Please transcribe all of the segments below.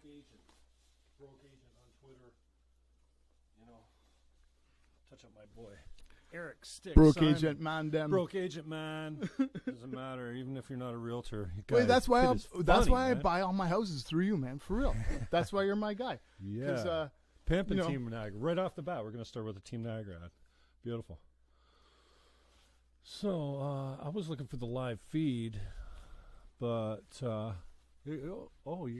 agent on Twitter. You know, touch up my boy. Eric Stick. Broke agent man, them. Broke agent man. Doesn't matter, even if you're not a realtor. Wait, that's why I buy all my houses through you, man. For real. That's why you're my guy. Yeah. Pimping Team Niagara. Right off the bat, we're going to start with the Team Niagara ad. Beautiful. So, I was looking for the live feed, but you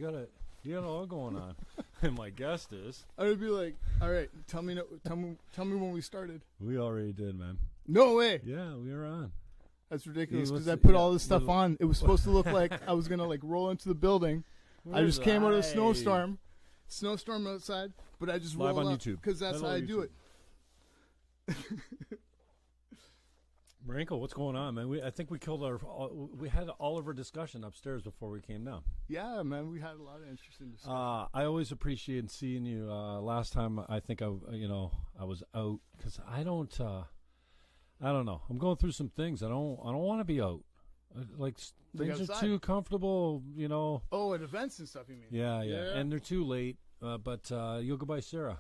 got it all going on. And my guest is. I would be like, all right, tell me when we started. We already did, man. No way. Yeah, we were on. That's ridiculous because I put all this stuff on. It was supposed to look like I was gonna roll into the building. I just came out of a snowstorm outside, but I just live rolled on up YouTube because that's how I do it. Marinko, what's going on, man? I think we had all of our discussion upstairs before we came down. Yeah, man, we had a lot of interesting discussion. I always appreciate seeing you. Last time, I think I was out because I don't know. I'm going through some things. I don't want to be out. Things are too comfortable, you know. Oh, at events and stuff, you mean? Yeah. And they're too late. But you'll go by Sarah.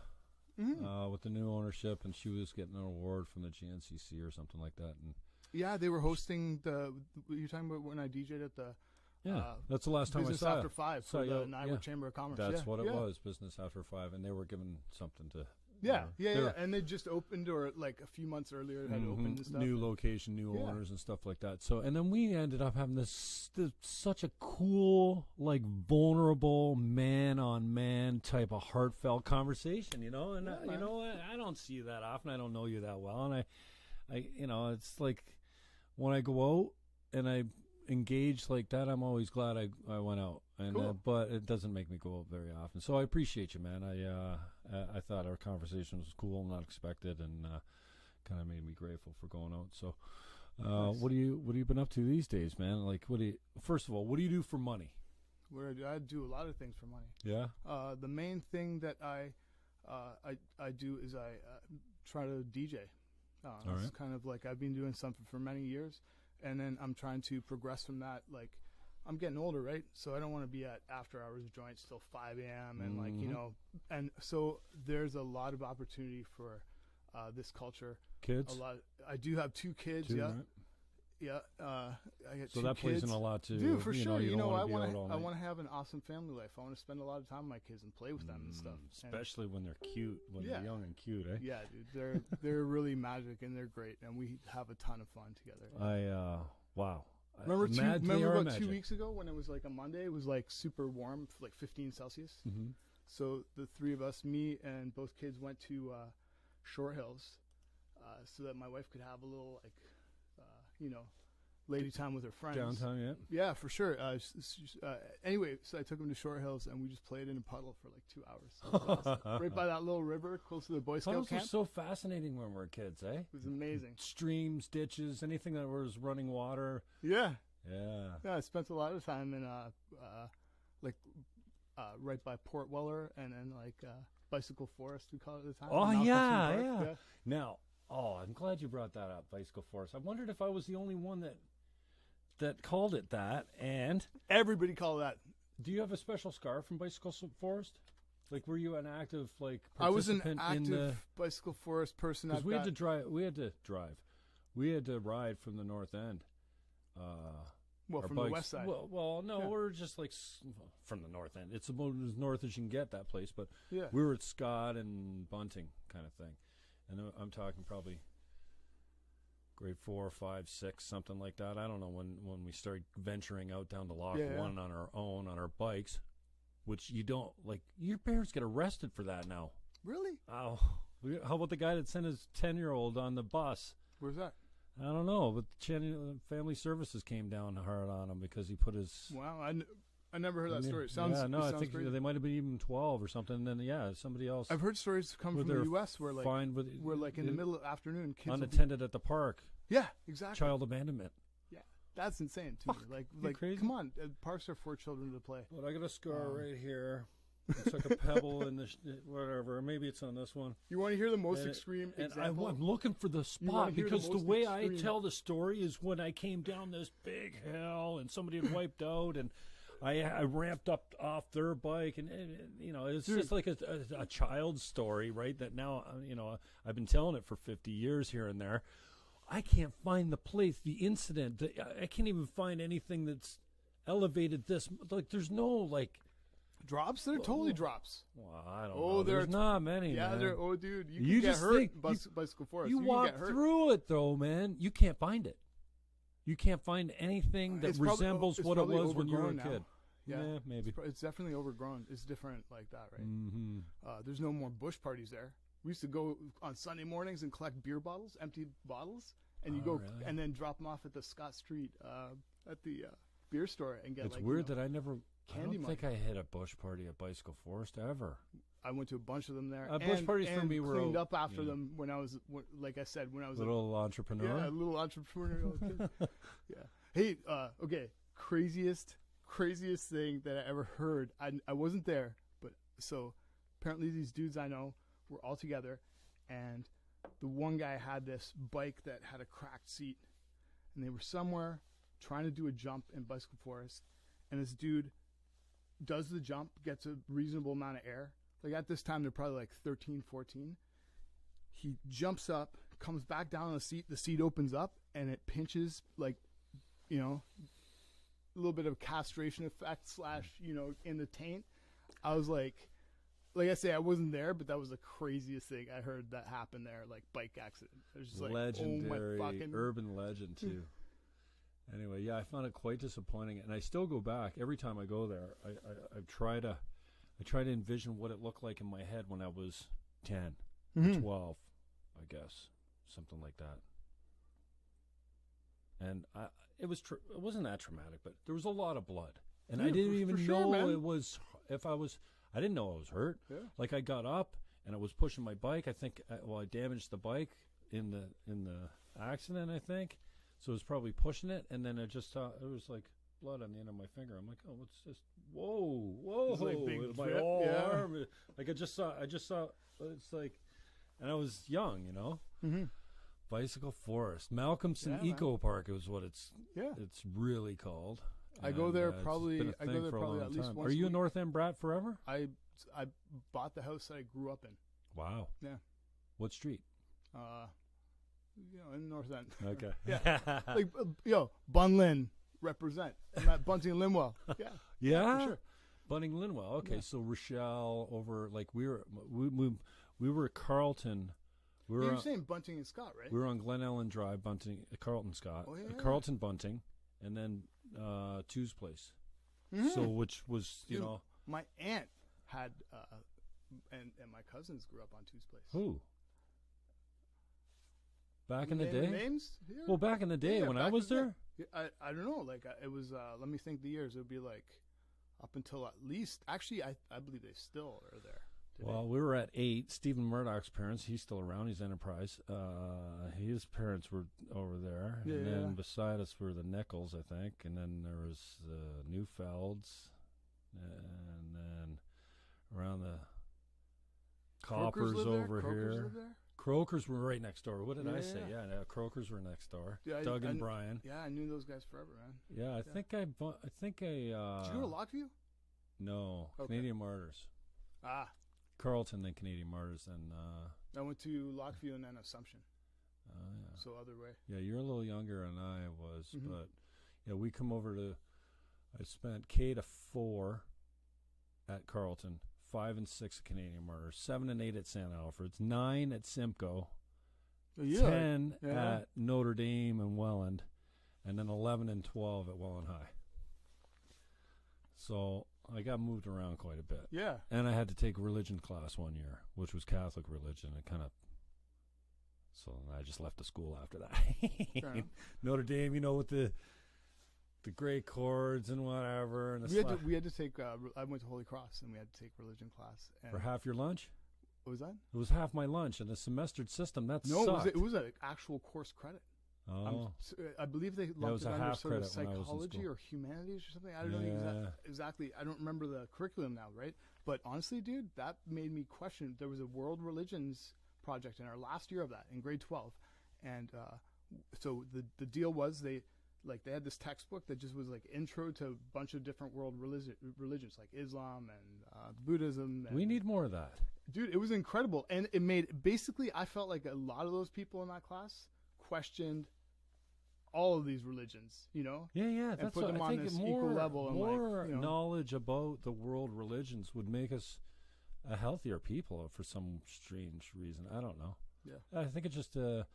Mm-hmm. With the new ownership, and she was getting an award from the GNCC or something like that. And yeah, they were hosting you're talking about when I DJ'd at the. Yeah, that's the last time I saw Business After 5 for the Niagara Chamber of Commerce. That's what it was, Business After 5, and they were given something to. Yeah, and they just opened, or a few months earlier it had opened and stuff. New location, new owners and stuff like that. So, and then we ended up having such a cool, vulnerable man-on-man type of heartfelt conversation, you know. And you know what? I don't see you that often. I don't know you that well, and I it's like when I go out and I engage like that, I'm always glad I went out. And cool. But it doesn't make me go out very often. So I appreciate you, man. I thought our conversation was cool and unexpected, and kind of made me grateful for going out. So, nice. What have you been up to these days, man? First of all, what do you do for money? I do a lot of things for money. Yeah. The main thing that I do is I try to DJ. It's kind of I've been doing something for many years, and then I'm trying to progress from that. I'm getting older, right? So I don't want to be at after hours joints till 5 a.m. and and so there's a lot of opportunity for this culture. Kids? I do have 2 kids. Yeah. Right? Yeah. I got so 2 that kids. plays in a lot too. Dude, for sure. I want to have an awesome family life. I want to spend a lot of time with my kids and play with them and stuff. Especially when they're cute, they're young and cute, eh? Yeah, dude. They're really magic and they're great, and we have a ton of fun together. Wow. Remember about 2 weeks ago when it was a Monday? It was super warm, 15 Celsius. Mm-hmm. So the 3 of us, me and both kids, went to Short Hills so that my wife could have a little lady time with her friends. Downtown, yeah. Yeah, for sure. Anyway, so I took them to Short Hills and we just played in a puddle for 2 hours. So it was awesome. Right by that little river, close to the Boy Scout camp. Puddles were so fascinating when we were kids, eh? It was amazing. Streams, ditches, anything that was running water. Yeah. Yeah. I spent a lot of time in right by Port Weller, and then Bicycle Forest, we call it at the time. Oh yeah. Now, I'm glad you brought that up, Bicycle Forest. I wondered if I was the only one that called it that, and everybody called that. Do you have a special scar from Bicycle Forest? Were you an active participant? I was an active Bicycle Forest person. Because we had to drive. We had to ride from the north end. From the west side. Well, no, we're just from the north end. It's about as north as you can get, that place. But yeah, we were at Scott and Bunting kind of thing. And I'm talking probably grade 4, 5, 6, something like that. I don't know when we started venturing out down to Loch 1 on our own, on our bikes, which you don't, your parents get arrested for that now. Really? Oh, how about the guy that sent his 10-year-old on the bus? Where's that? I don't know, but Family Services came down hard on him because he put his... Wow, I never heard that story. It sounds I think crazy. they might have been even 12 or something. And then, somebody else... I've heard stories come from the U.S. where, in the middle of the afternoon, kids... Unattended at the park. Yeah, exactly. Child abandonment. Yeah, that's insane to me. Crazy? Come on, parks are for children to play. But I got a scar right here. It's like a pebble in the whatever. Maybe it's on this one. You want to hear the most extreme example? I'm looking for the spot because the way I tell the story is when I came down this big hill and somebody had wiped out, and I ramped up off their bike, and you know, it's just like a child's story, right? That now, you know, I've been telling it for 50 years here and there. I can't find the place, the incident. I can't even find anything that's elevated this. Like, there's no, like... Drops? They're totally drops. Well, I don't know. There's not many, man. Dude, you can get hurt in Bicycle Forest. You walk through it, though, man. You can't find it. You can't find anything that resembles what it was when you were a kid. Yeah, maybe. It's definitely overgrown. It's different like that, right? Mm-hmm. There's no more bush parties there. We used to go on Sunday mornings and collect beer bottles, empty bottles, and you go and then drop them off at the Scott Street at the beer store and get. It's weird that I don't think I hit a bush party at Bicycle Forest ever. I went to a bunch of them there. Bush parties for me were cleaned up after them when I was, like I said, when I was little entrepreneur. Yeah, a little entrepreneurial kid. Yeah. Hey, okay, craziest thing that I ever heard. I wasn't there, but so apparently these dudes I know were all together, and the one guy had this bike that had a cracked seat, and they were somewhere trying to do a jump in Bicycle Forest, and this dude does the jump, gets a reasonable amount of air. Like at this time, they're probably like 13, 14. He jumps up, comes back down on the seat opens up, and it pinches, like, you know, a little bit of castration effect / you know, in the taint. I was like I say, I wasn't there, but that was the craziest thing I heard that happened there, like bike accident. It was just like, legendary, oh my fucking... urban legend too. Anyway, yeah, I found it quite disappointing, and I still go back every time I go there. I try to envision what it looked like in my head when I was 10, 12, I guess, something like that. And it wasn't that traumatic, but there was a lot of blood, and I didn't even know it was. I didn't know I was hurt. Yeah. Like I got up and I was pushing my bike. I think, I damaged the bike in the accident, I think. So it was probably pushing it, and then I just saw it was like blood on the end of my finger. I'm like, oh, what's this? Whoa! It's like big my drip, arm. Like I just saw. It's like, and I was young, you know. Mm-hmm. Bicycle Forest, Malcolmson Eco Park is what it's really called. I go there probably. I go there probably at least once. Are you a North End brat forever? I bought the house that I grew up in. Wow. Yeah. What street? You know, in North End. Okay. Yeah. Like, Bunlin represent. I'm at Bunting and Linwell. Yeah. Yeah. For sure. Bunting Linwell. Okay. Yeah. So Rochelle over, like, we were at Carlton. You were saying Bunting and Scott, right? We were on Glen Ellen Drive, Carlton Scott. Oh, yeah. Carlton Bunting, and then Two's place. Mm-hmm. So which was, you know. My aunt had, and my cousins grew up on Two's place. Who? Back in the day? Names? Yeah. Well, back in the day when I was there? Yeah, I don't know. Like, it was, let me think the years. It would be like up until at least, actually, I believe they still are there. Well, we were at 8. Stephen Murdoch's parents, he's still around. He's Enterprise. His parents were over there. Yeah, and then beside us were the Nichols, I think. And then there was the Neufelds. And then around the Coppers over here. Croakers were right next door. What did I say? Yeah, Croakers were next door. Yeah, Doug and Brian. Yeah, I knew those guys forever, man. Yeah, I think I. Did you go to Lockview? No, okay. Canadian Martyrs. Ah. Carlton, then Canadian Martyrs, and I went to Lockview and then Assumption. Yeah. So other way. Yeah, you're a little younger than I was, but yeah, we come over to. I spent K to 4 at Carlton, 5 and 6 at Canadian Martyrs, 7 and 8 at St. Alfred's, 9 at Simcoe, 10 at Notre Dame and Welland, and then 11 and 12 at Welland High. So I got moved around quite a bit. Yeah. And I had to take religion class one year, which was Catholic religion. So I just left the school after that. Notre Dame, you know, with the gray chords and whatever. And we had to take, I went to Holy Cross, and we had to take religion class. And for half your lunch? What was that? It was half my lunch in a semestered system. That sucked. No, it was an actual course credit. Oh. I believe they lumped it under sort of psychology or humanities or something. I don't know exactly. I don't remember the curriculum now, right? But honestly, dude, that made me question. There was a world religions project in our last year of that in grade 12. And so the deal was like they had this textbook that just was like intro to a bunch of different world religions like Islam and Buddhism. And, we need more of that. Dude, it was incredible. And it made, basically, I felt like a lot of those people in that class questioned all of these religions, you know? Yeah, and that's put what them I on think. this More, equal level. And more like, you know, knowledge about the world religions would make us a healthier people for some strange reason. I don't know. Yeah. I think it just it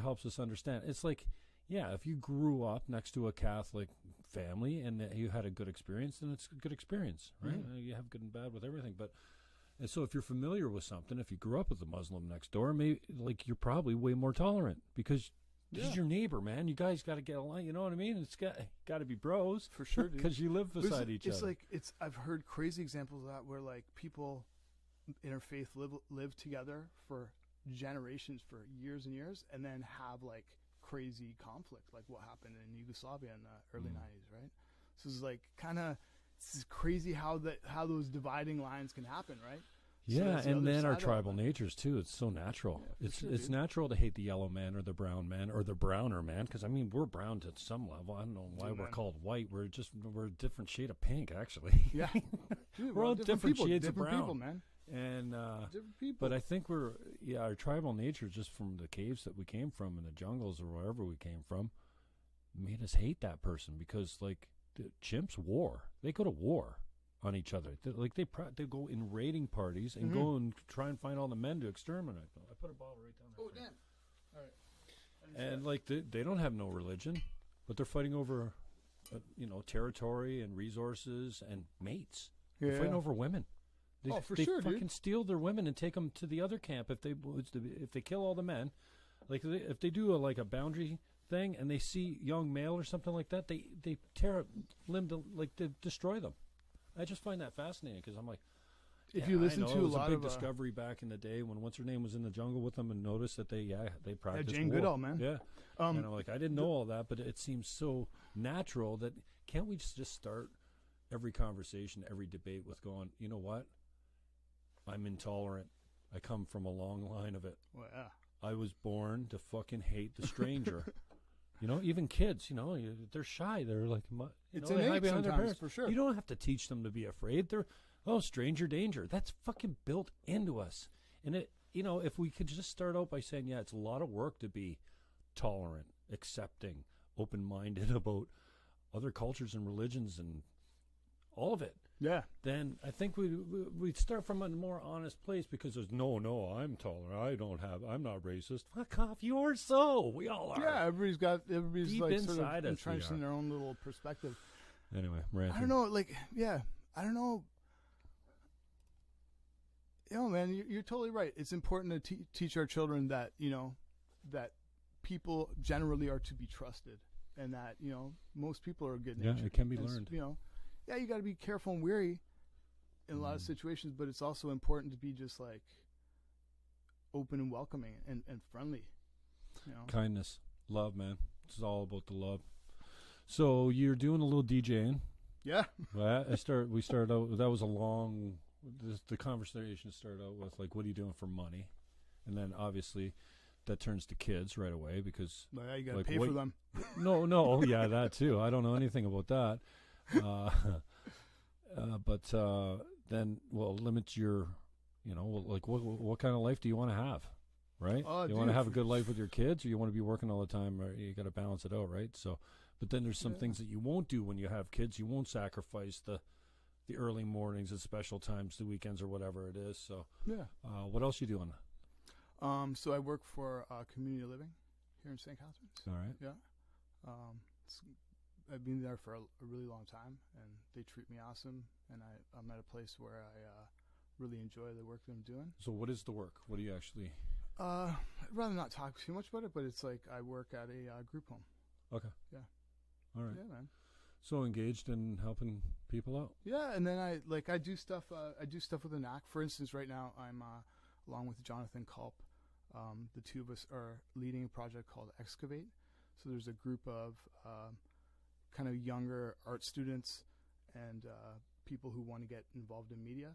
helps us understand. It's like, yeah, if you grew up next to a Catholic family and you had a good experience, then it's a good experience, right? You have good and bad with everything, but and so if you're familiar with something, if you grew up with a Muslim next door, maybe like you're probably way more tolerant because he's your neighbor, man. You guys got to get along. You know what I mean? It's got to be bros for sure, because you live beside each other. It's like I've heard crazy examples of that where like people interfaith live together for generations, for years and years, and then have like crazy conflict, like what happened in Yugoslavia in the early 90s, right? So it's like it's crazy how those dividing lines can happen, right? Yeah, so and then our tribal natures too. It's so natural. Yeah, it's natural to hate the yellow man or the brown man or the browner man, because I mean we're brown to some level. I don't know why we're called white. We're a different shade of pink, actually. Yeah, dude, we're all different shades of brown, people, man. And different people. But I think our tribal nature, just from the caves that we came from in the jungles or wherever we came from, made us hate that person because like the chimps they go to war on each other. They go in raiding parties and go and try and find all the men to exterminate them. I put a bottle right down there. Oh, damn. All right. And like they don't have no religion, but they're fighting over, territory and resources and mates. They're fighting over women. They fucking steal their women and take them to the other camp if they kill all the men. Like if they do a boundary thing and they see young male or something like that, they tear a limb to destroy them. I just find that fascinating because I'm like, if you listen to it was a lot big of discovery back in the day when what's her name was in the jungle with them and noticed that they practiced Jane war. Goodall, man. Yeah, and I'm like, I didn't know all that, but it seems so natural that can't we just start every conversation, every debate with going, you know what? I'm intolerant. I come from a long line of it. Well, yeah. I was born to fucking hate the stranger. Even kids, they're shy. They're like, it's they hide innate behind their sometimes, parents. for sure. You don't have to teach them to be afraid. They're, stranger danger. That's fucking built into us. And if we could just start out by saying, yeah, it's a lot of work to be tolerant, accepting, open-minded about other cultures and religions and all of it. Yeah. Then I think we'd start from a more honest place because there's no, I'm tolerant. I'm not racist. Fuck off. You are so. We all are. Yeah, everybody's deep like inside sort of us, entrenched in their own little perspective. Anyway, ranting. I don't know, I don't know. Man, you're totally right. It's important to teach our children that, that people generally are to be trusted and that, most people are good natured. Yeah, it can be learned. Yeah, you got to be careful and wary in a lot of situations, but it's also important to be just like open and welcoming and friendly. Kindness, love, man. It's all about the love. So you're doing a little DJing. Yeah. We started out. That was a long. The conversation started out with like, what are you doing for money, and then obviously that turns to kids right away because you got to pay for them. No, yeah, that too. I don't know anything about that. But then, limit your, what kind of life do you want to have, right? You want to have a good life with your kids, or you want to be working all the time, or you got to balance it out, right? So, but then there's some things that you won't do when you have kids. You won't sacrifice the early mornings, the special times, the weekends, or whatever it is. So, what else you doing? So I work for community living here in St. Catharines. All right. Yeah. I've been there for a really long time, and they treat me awesome. And I'm at a place where I really enjoy the work that I'm doing. So what is the work? What do you actually? I'd rather not talk too much about it, but it's like I work at a group home. Okay. Yeah. All right. Yeah, man. So engaged in helping people out. Yeah, and then I do stuff. I do stuff with a knack. For instance, right now I'm along with Jonathan Culp. The two of us are leading a project called Excavate. So there's a group of kind of younger art students and people who want to get involved in media,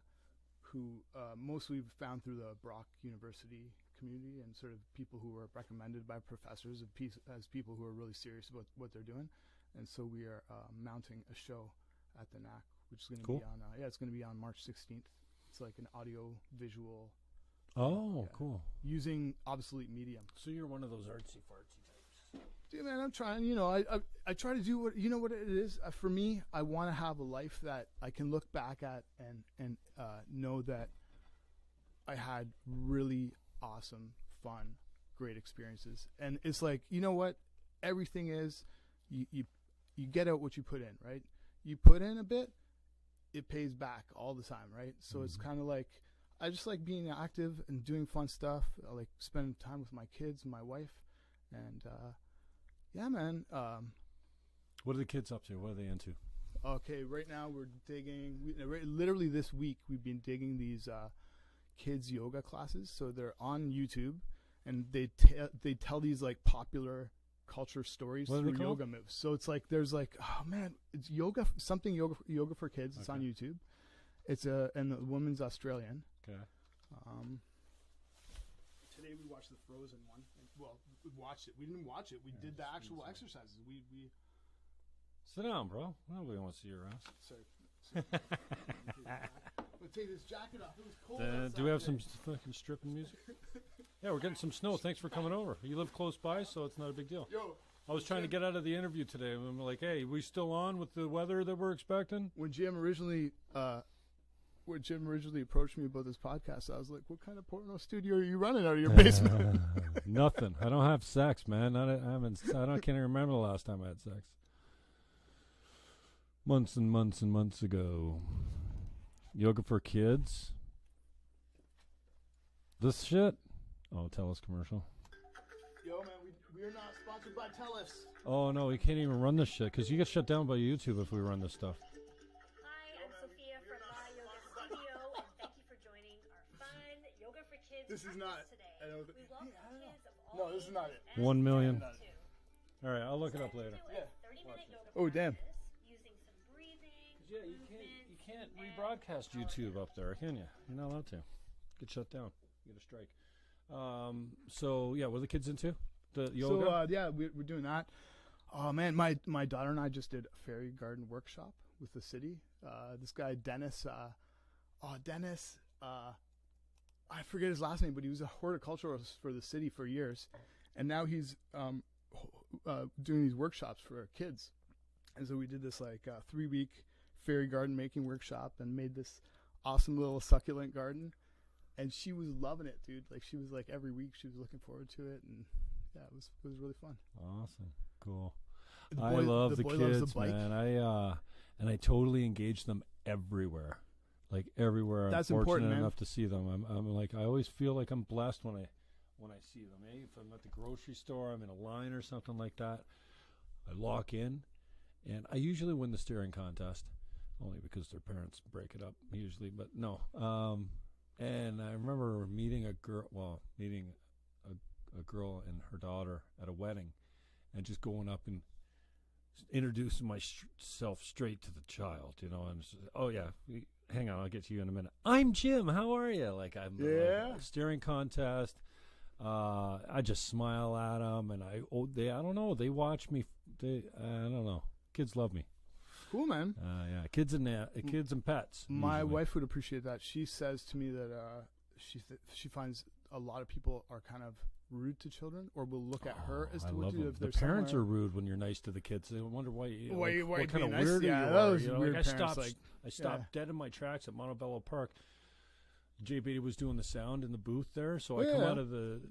who most we've found through the Brock University community and sort of people who are recommended by professors as people who are really serious about what they're doing. And so we are mounting a show at the NAC, which is going to be on it's going to be on March 16th. It's like an audio visual. Cool. Using obsolete medium. So you're one of those artsy fartsy types. Dude, man, I'm trying. I try to do what what it is. For me, I want to have a life that I can look back at and know that I had really awesome, fun, great experiences. And it's like, you know what? Everything is you get out what you put in, right? You put in a bit, it pays back all the time, right? So it's kind of like, I just like being active and doing fun stuff. I like spending time with my kids and my wife. And, yeah, man. What are the kids up to? What are they into? Okay, right now we're digging. Literally this week, we've been digging these kids yoga classes. So they're on YouTube, and they tell these like popular culture stories through yoga moves. So it's like there's like, oh man, it's yoga for kids. It's on YouTube. It's and the woman's Australian. Okay. Today we watched the Frozen one. Well, we watched it. We didn't watch it. We did the actual exercises. We sit down, bro. Nobody wants to see your ass. Sorry. We'll take this jacket off. It was cold. Do we have some fucking stripping music? Yeah, we're getting some snow. Thanks for coming over. You live close by, so it's not a big deal. Yo, I was trying to get out of the interview today. I'm like, hey, we still on with the weather that we're expecting? When Jim originally approached me about this podcast, I was like, what kind of porno studio are you running out of your basement? Nothing. I don't have sex, man. I can't even remember the last time I had sex. Months and months and months ago. Yoga for kids. This shit? Oh, TELUS commercial. Yo, man, we are not sponsored by TELUS. Oh, no, we can't even run this shit because you get shut down by YouTube if we run this stuff. Hi, I'm Sophia from My Yoga Studio, and thank you for joining our fun Yoga for Kids This is not today. I know We welcome kids of all No, this is not it. 1 million. ages to All right, I'll look it up later. do a 30-minute yoga Oh, damn. practice using some breathing, Yeah, you can't rebroadcast YouTube up there, can you? You're not allowed to. Get shut down. You get a strike. So yeah, what are the kids into? The yoga? So yeah, we're doing that. Oh man, my daughter and I just did a fairy garden workshop with the city. This guy Dennis. Dennis. I forget his last name, but he was a horticulturalist for the city for years, and now he's doing these workshops for kids. And so we did this like 3-week fairy garden making workshop and made this awesome little succulent garden. And she was loving it, dude. Like she was like every week she was looking forward to it, and yeah, it was really fun. Awesome, cool. I love the kids, man. I totally engage them everywhere, like everywhere. That's I'm fortunate important, man. enough to see them. I'm like I always feel like I'm blessed when I see them. If I'm at the grocery store, I'm in a line or something like that. I lock in, and I usually win the staring contest, only because their parents break it up usually. But no. And I remember meeting a girl and her daughter at a wedding, and just going up and introducing myself straight to the child, and oh yeah, hang on, I'll get to you in a minute. I'm Jim. How are you? Like I'm like, staring contest. I just smile at them, and I don't know. They watch me. I don't know. Kids love me. Cool, man. Yeah, kids and pets. My usually. wife would appreciate that. She says to me that she finds a lot of people are kind of rude to children, or will look at her as to what to do. If the parents are rude when you're nice to the kids. They wonder why what kind of nice? weirdo yeah, you are. Those weird parents, I stopped dead in my tracks at Montebello Park. JB was doing the sound in the booth there, so I come out of the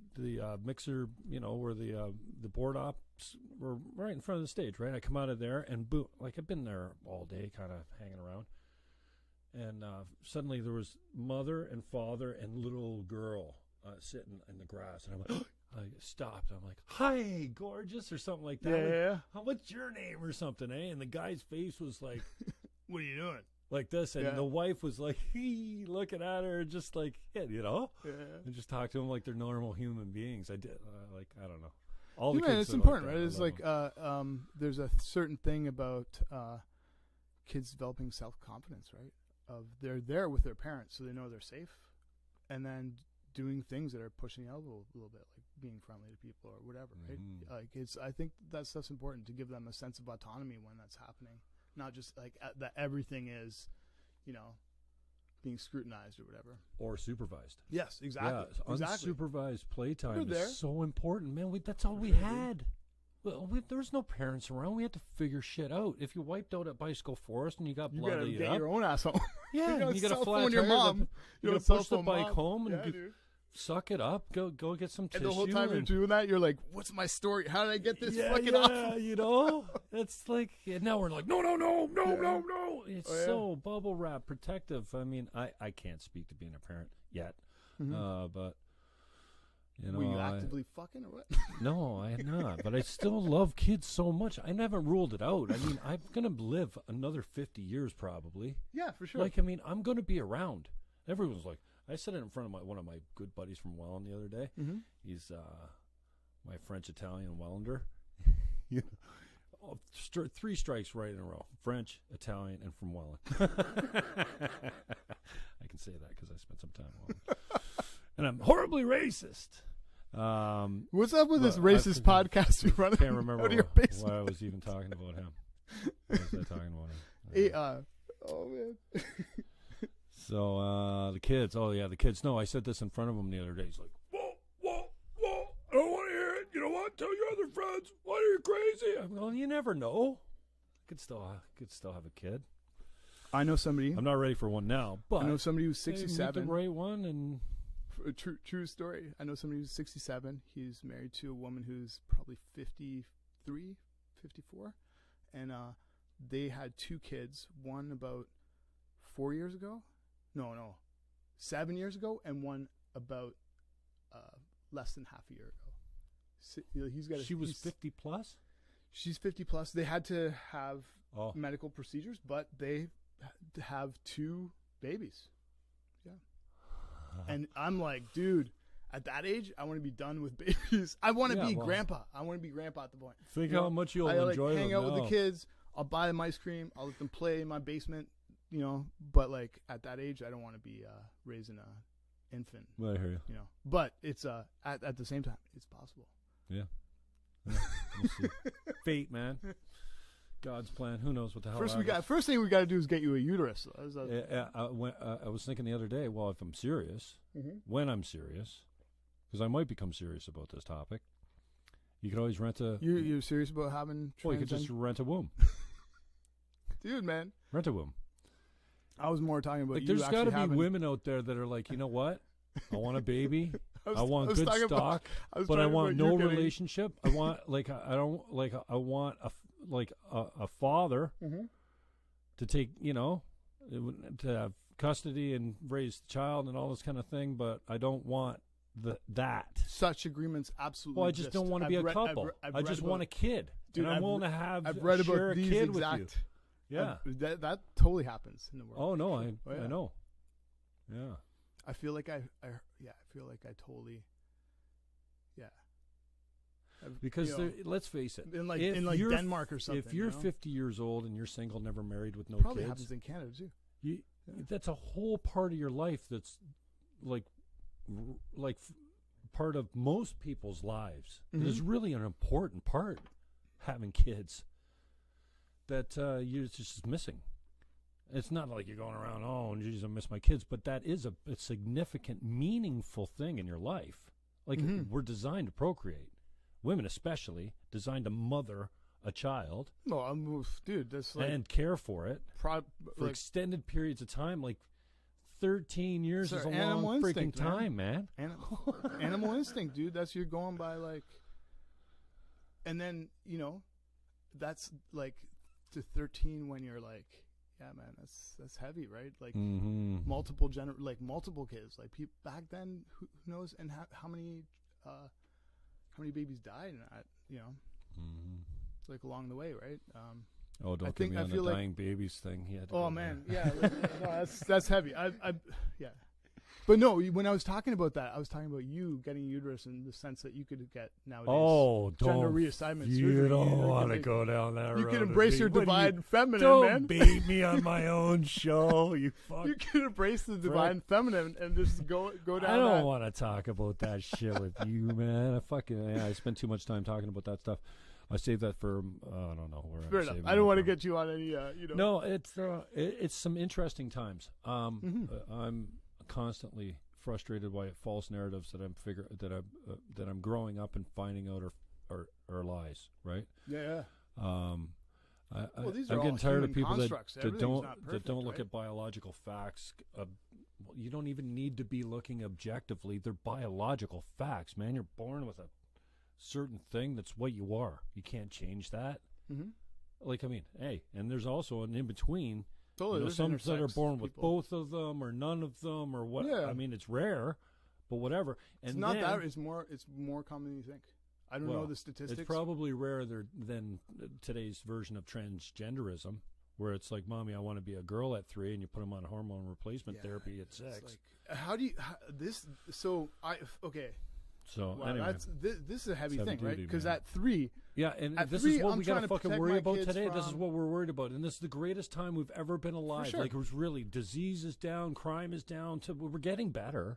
mixer, where the board ops were right in front of the stage, right? I come out of there, and boom, like I've been there all day, kind of hanging around, and suddenly there was mother and father and little girl sitting in the grass, and I'm like, I stopped. I'm like, "Hi, gorgeous," or something like that. Yeah. Like, what's your name or something, eh? And the guy's face was like, "What are you doing?" Like this, and the wife was like, looking at her, just like, and just talk to them like they're normal human beings. I did, I don't know. All the kids it's important, right? It's like, there's a certain thing about kids developing self-confidence, right? They're there with their parents, so they know they're safe, and then doing things that are pushing the envelope a little bit, like being friendly to people or whatever, right? Like I think that stuff's important to give them a sense of autonomy when that's happening, not just like that everything is, being scrutinized or whatever. Or supervised. Yes, exactly. Yeah, exactly. unsupervised playtime is so important, man. That's all we had. Well, there was no parents around. We had to figure shit out. If you wiped out at Bicycle Forest and you got blood, you gotta get your own ass home. Yeah, you gotta fly your mom. You gotta push the bike home and suck it up. Go get some tissue. And the whole time you're doing that, you're like, "What's my story? How did I get this fucking off?" It's like now we're like, no. It's so bubble wrap protective. I mean, I can't speak to being a parent yet, but. Were you actively fucking or what? No, I am not. But I still love kids so much. I haven't ruled it out. I mean, I'm going to live another 50 years probably. Yeah, for sure. Like, I mean, I'm going to be around. Everyone's like, I said it in front of one of my good buddies from Welland the other day. Mm-hmm. He's my French-Italian Wellander. Three strikes right in a row. French, Italian, and from Welland. I can say that because I spent some time in Welland. And I'm horribly racist. What's up with this racist podcast you're running? I can't remember why I was even talking about him. Why was I talking about him? Hey, oh, man. So, the kids. Oh, yeah, the kids. No, I said this in front of him the other day. He's like, whoa. I don't want to hear it. You know what? Tell your other friends. What, are you crazy? I'm going, you never know. I could still have a kid. I know somebody. I'm not ready for one now, but I know somebody who's 67. Meet the right one and... A true story. I know somebody who's 67. He's married to a woman who's probably 53, 54. And they had 2 kids, one about 4 years ago. No, 7 years ago, and one about less than half a year ago. She was 50 plus? She's 50 plus. They had to have medical procedures, but they have 2 babies. Yeah. And I'm like, dude, at that age, I want to be done with babies. I want to be grandpa. I want to be grandpa at the point. Think how much you'll enjoy them. Hang out with the kids. I'll buy them ice cream. I'll let them play in my basement, But, like, at that age, I don't want to be raising an infant. Well, I hear you. But it's at the same time, it's possible. Yeah. We'll see. Fate, man. God's plan. Who knows what the hell? First thing we got to do is get you a uterus. I was thinking the other day. Well, if I'm serious, when I'm serious, because I might become serious about this topic, you could always rent a. You're serious about having? Well, you could just rent a womb. Dude, man, rent a womb. I was more talking about. Like, there's got to be women out there that are like, you know what? I want a baby. I want good stock, but I want no relationship. I want I want a father to take, to have custody and raise the child and all this kind of thing, but I don't want that. Such agreements absolutely. Well, I just don't want to be a couple. I just want a kid. Dude, and I'm willing to share a kid with you. Yeah. That totally happens in the world. Oh, no, I know. Yeah. I feel like I feel like I totally, Because let's face it, in Denmark or something. If you're 50 years old and you're single, never married with no probably kids, happens in Canada too. That's a whole part of your life that's like part of most people's lives. It is really an important part, having kids, that you're just missing. It's not like you're going around, oh, geez, I miss my kids, but that is a significant, meaningful thing in your life. Like, we're designed to procreate. Women especially, designed to mother a child. No, dude, that's like... And care for it for extended periods of time. Like, 13 years is a long freaking time, man. Animal instinct, dude. That's you're going by, like... And then, that's, like, to 13 when you're, like... Yeah, man, that's heavy, right? Like multiple kids. Like back then, who knows? And how many babies died in that? It's like along the way, right? Don't get me on the dying babies thing. He had to man, yeah, no, that's heavy. But no, when I was talking about that, I was talking about you getting a uterus in the sense that you could get nowadays gender reassignment surgery. You don't want to go down that road. You can embrace your divine feminine, don't man. Bait me on my own show, you fuck. You can embrace the divine feminine and just go down. I don't want to talk about that shit with you, man. I spend too much time talking about that stuff. I save that for I don't know where. Fair enough. I don't want to get you on any. No, it's some interesting times. I'm constantly frustrated by false narratives that I'm growing up and finding out are lies. Right? Yeah. I'm getting tired of people that don't look right? at biological facts. You don't even need to be looking objectively. They're biological facts, man. You're born with a certain thing that's what you are. You can't change that. And there's also an in between. Totally, some that are born with both of them or none of them or what. Yeah. I mean, it's rare, but whatever. And it's not that. It's more common than you think. I don't know the statistics. It's probably rarer than today's version of transgenderism, where it's like, "Mommy, I want to be a girl at 3," and you put them on hormone replacement therapy at 6. Like, how do you this? So okay. So wow, anyway, this is a heavy thing, right? Because at 3, and this is what we gotta fucking worry about today. This is what we're worried about, and this is the greatest time we've ever been alive. Sure. Like, it was really, disease is down, crime is down. We're getting better,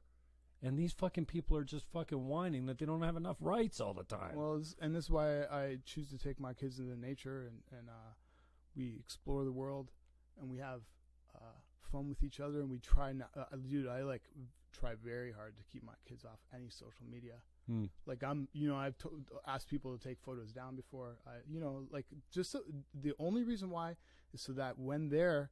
and these fucking people are just fucking whining that they don't have enough rights all the time. Well, and this is why I choose to take my kids into nature, and we explore the world, and we have fun with each other, and we try not. Dude, I try very hard to keep my kids off any social media. Like I've asked people to take photos down before. The only reason why is so that when they're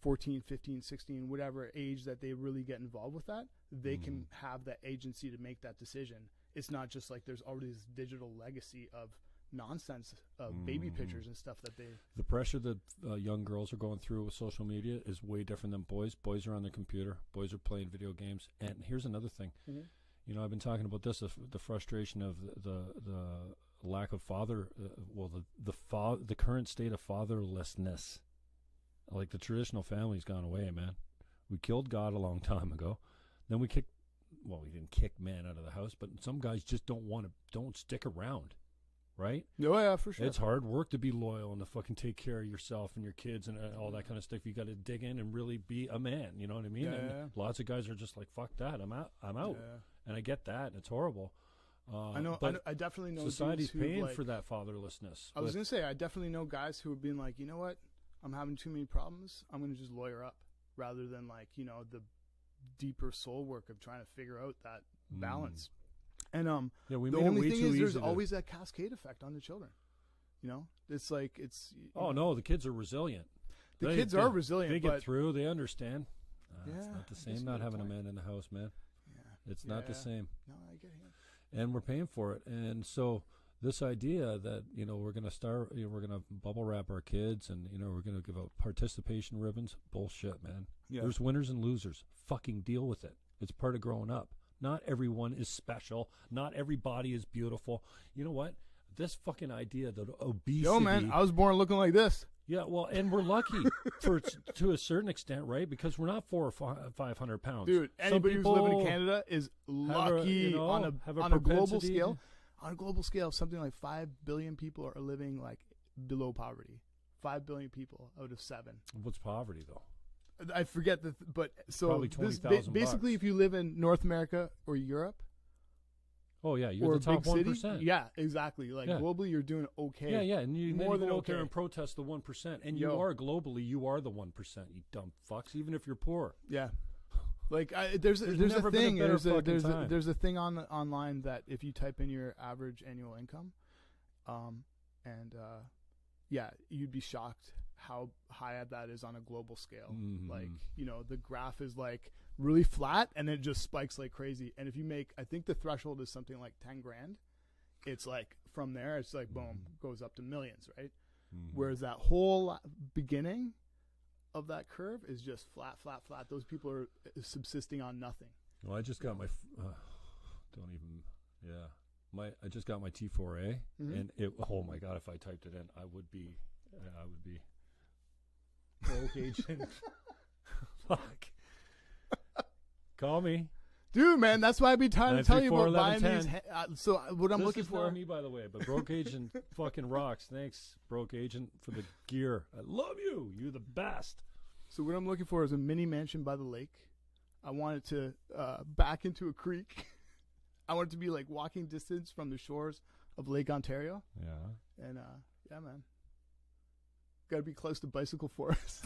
14, 15, 16, whatever age that they really get involved with that, they can have that agency to make that decision. It's not just like there's already this digital legacy of nonsense of baby pictures and stuff that the pressure that young girls are going through with social media is way different than boys. Boys are on their computer, boys are playing video games. And here's another thing, I've been talking about this, the frustration of the lack of the current state of fatherlessness. Like, the traditional family's gone away, man. We killed God a long time ago. Then we didn't kick man out of the house, but some guys just don't stick around. Right? Oh, yeah, for sure. It's hard work to be loyal and to fucking take care of yourself and your kids and all that kind of stuff. You got to dig in and really be a man. You know what I mean? Yeah. Lots of guys are just like, fuck that. I'm out. Yeah. And I get that. It's horrible. I know. I definitely know society's dudes paying for that fatherlessness. I was going to say, I definitely know guys who have been like, you know what? I'm having too many problems. I'm going to just lawyer up rather than the deeper soul work of trying to figure out that balance. And the only thing is, there's always that cascade effect on the children. It's like no, the kids are resilient. The kids are resilient. They get through. They understand. It's not the same not having a man in the house, man. Yeah, it's not the same. No, I get it. And we're paying for it. And so this idea that we're going to start, we're going to bubble wrap our kids, and we're going to give out participation ribbons. Bullshit, man. Yeah. There's winners and losers. Fucking deal with it. It's part of growing up. Not everyone is special. Not every body is beautiful. You know what? This fucking idea that obesity... Yo, man, I was born looking like this. Yeah, well, and we're lucky to a certain extent, right? Because we're not 400 or 500 pounds. Dude, anybody who's living in Canada is lucky on a global scale. On a global scale, something like 5 billion people are living like below poverty. 5 billion people out of 7. What's poverty, though? I forget but so probably 20,000 basically, if you live in North America or Europe, you're the top 1%. Yeah, exactly. Globally, you're doing okay. Yeah, and you more than go out okay. there and protest the 1%, and you are globally, you are the 1%. You dumb fucks, even if you're poor. Yeah, there's a thing. There's a thing online that if you type in your average annual income, you'd be shocked how high that is on a global scale. The graph is really flat and it just spikes like crazy. And if you make, I think the threshold is something like 10 grand. It's from there, it's boom, goes up to millions, right? Whereas that whole beginning of that curve is just flat. Those people are subsisting on nothing. Well, I just got my, I just got my T4A, and oh my God, if I typed it in, I would be broke agent. Fuck. Call me. Dude, man, that's why I've been trying to tell you about buying 11, these. So what I'm looking This is for. not me, by the way, but Broke Agent fucking rocks. Thanks, Broke Agent, for the gear. I love you. You're the best. So what I'm looking for is a mini mansion by the lake. I want it to back into a creek. I want it to be like walking distance from the shores of Lake Ontario. Yeah. And yeah, man, got to be close to bicycle forest.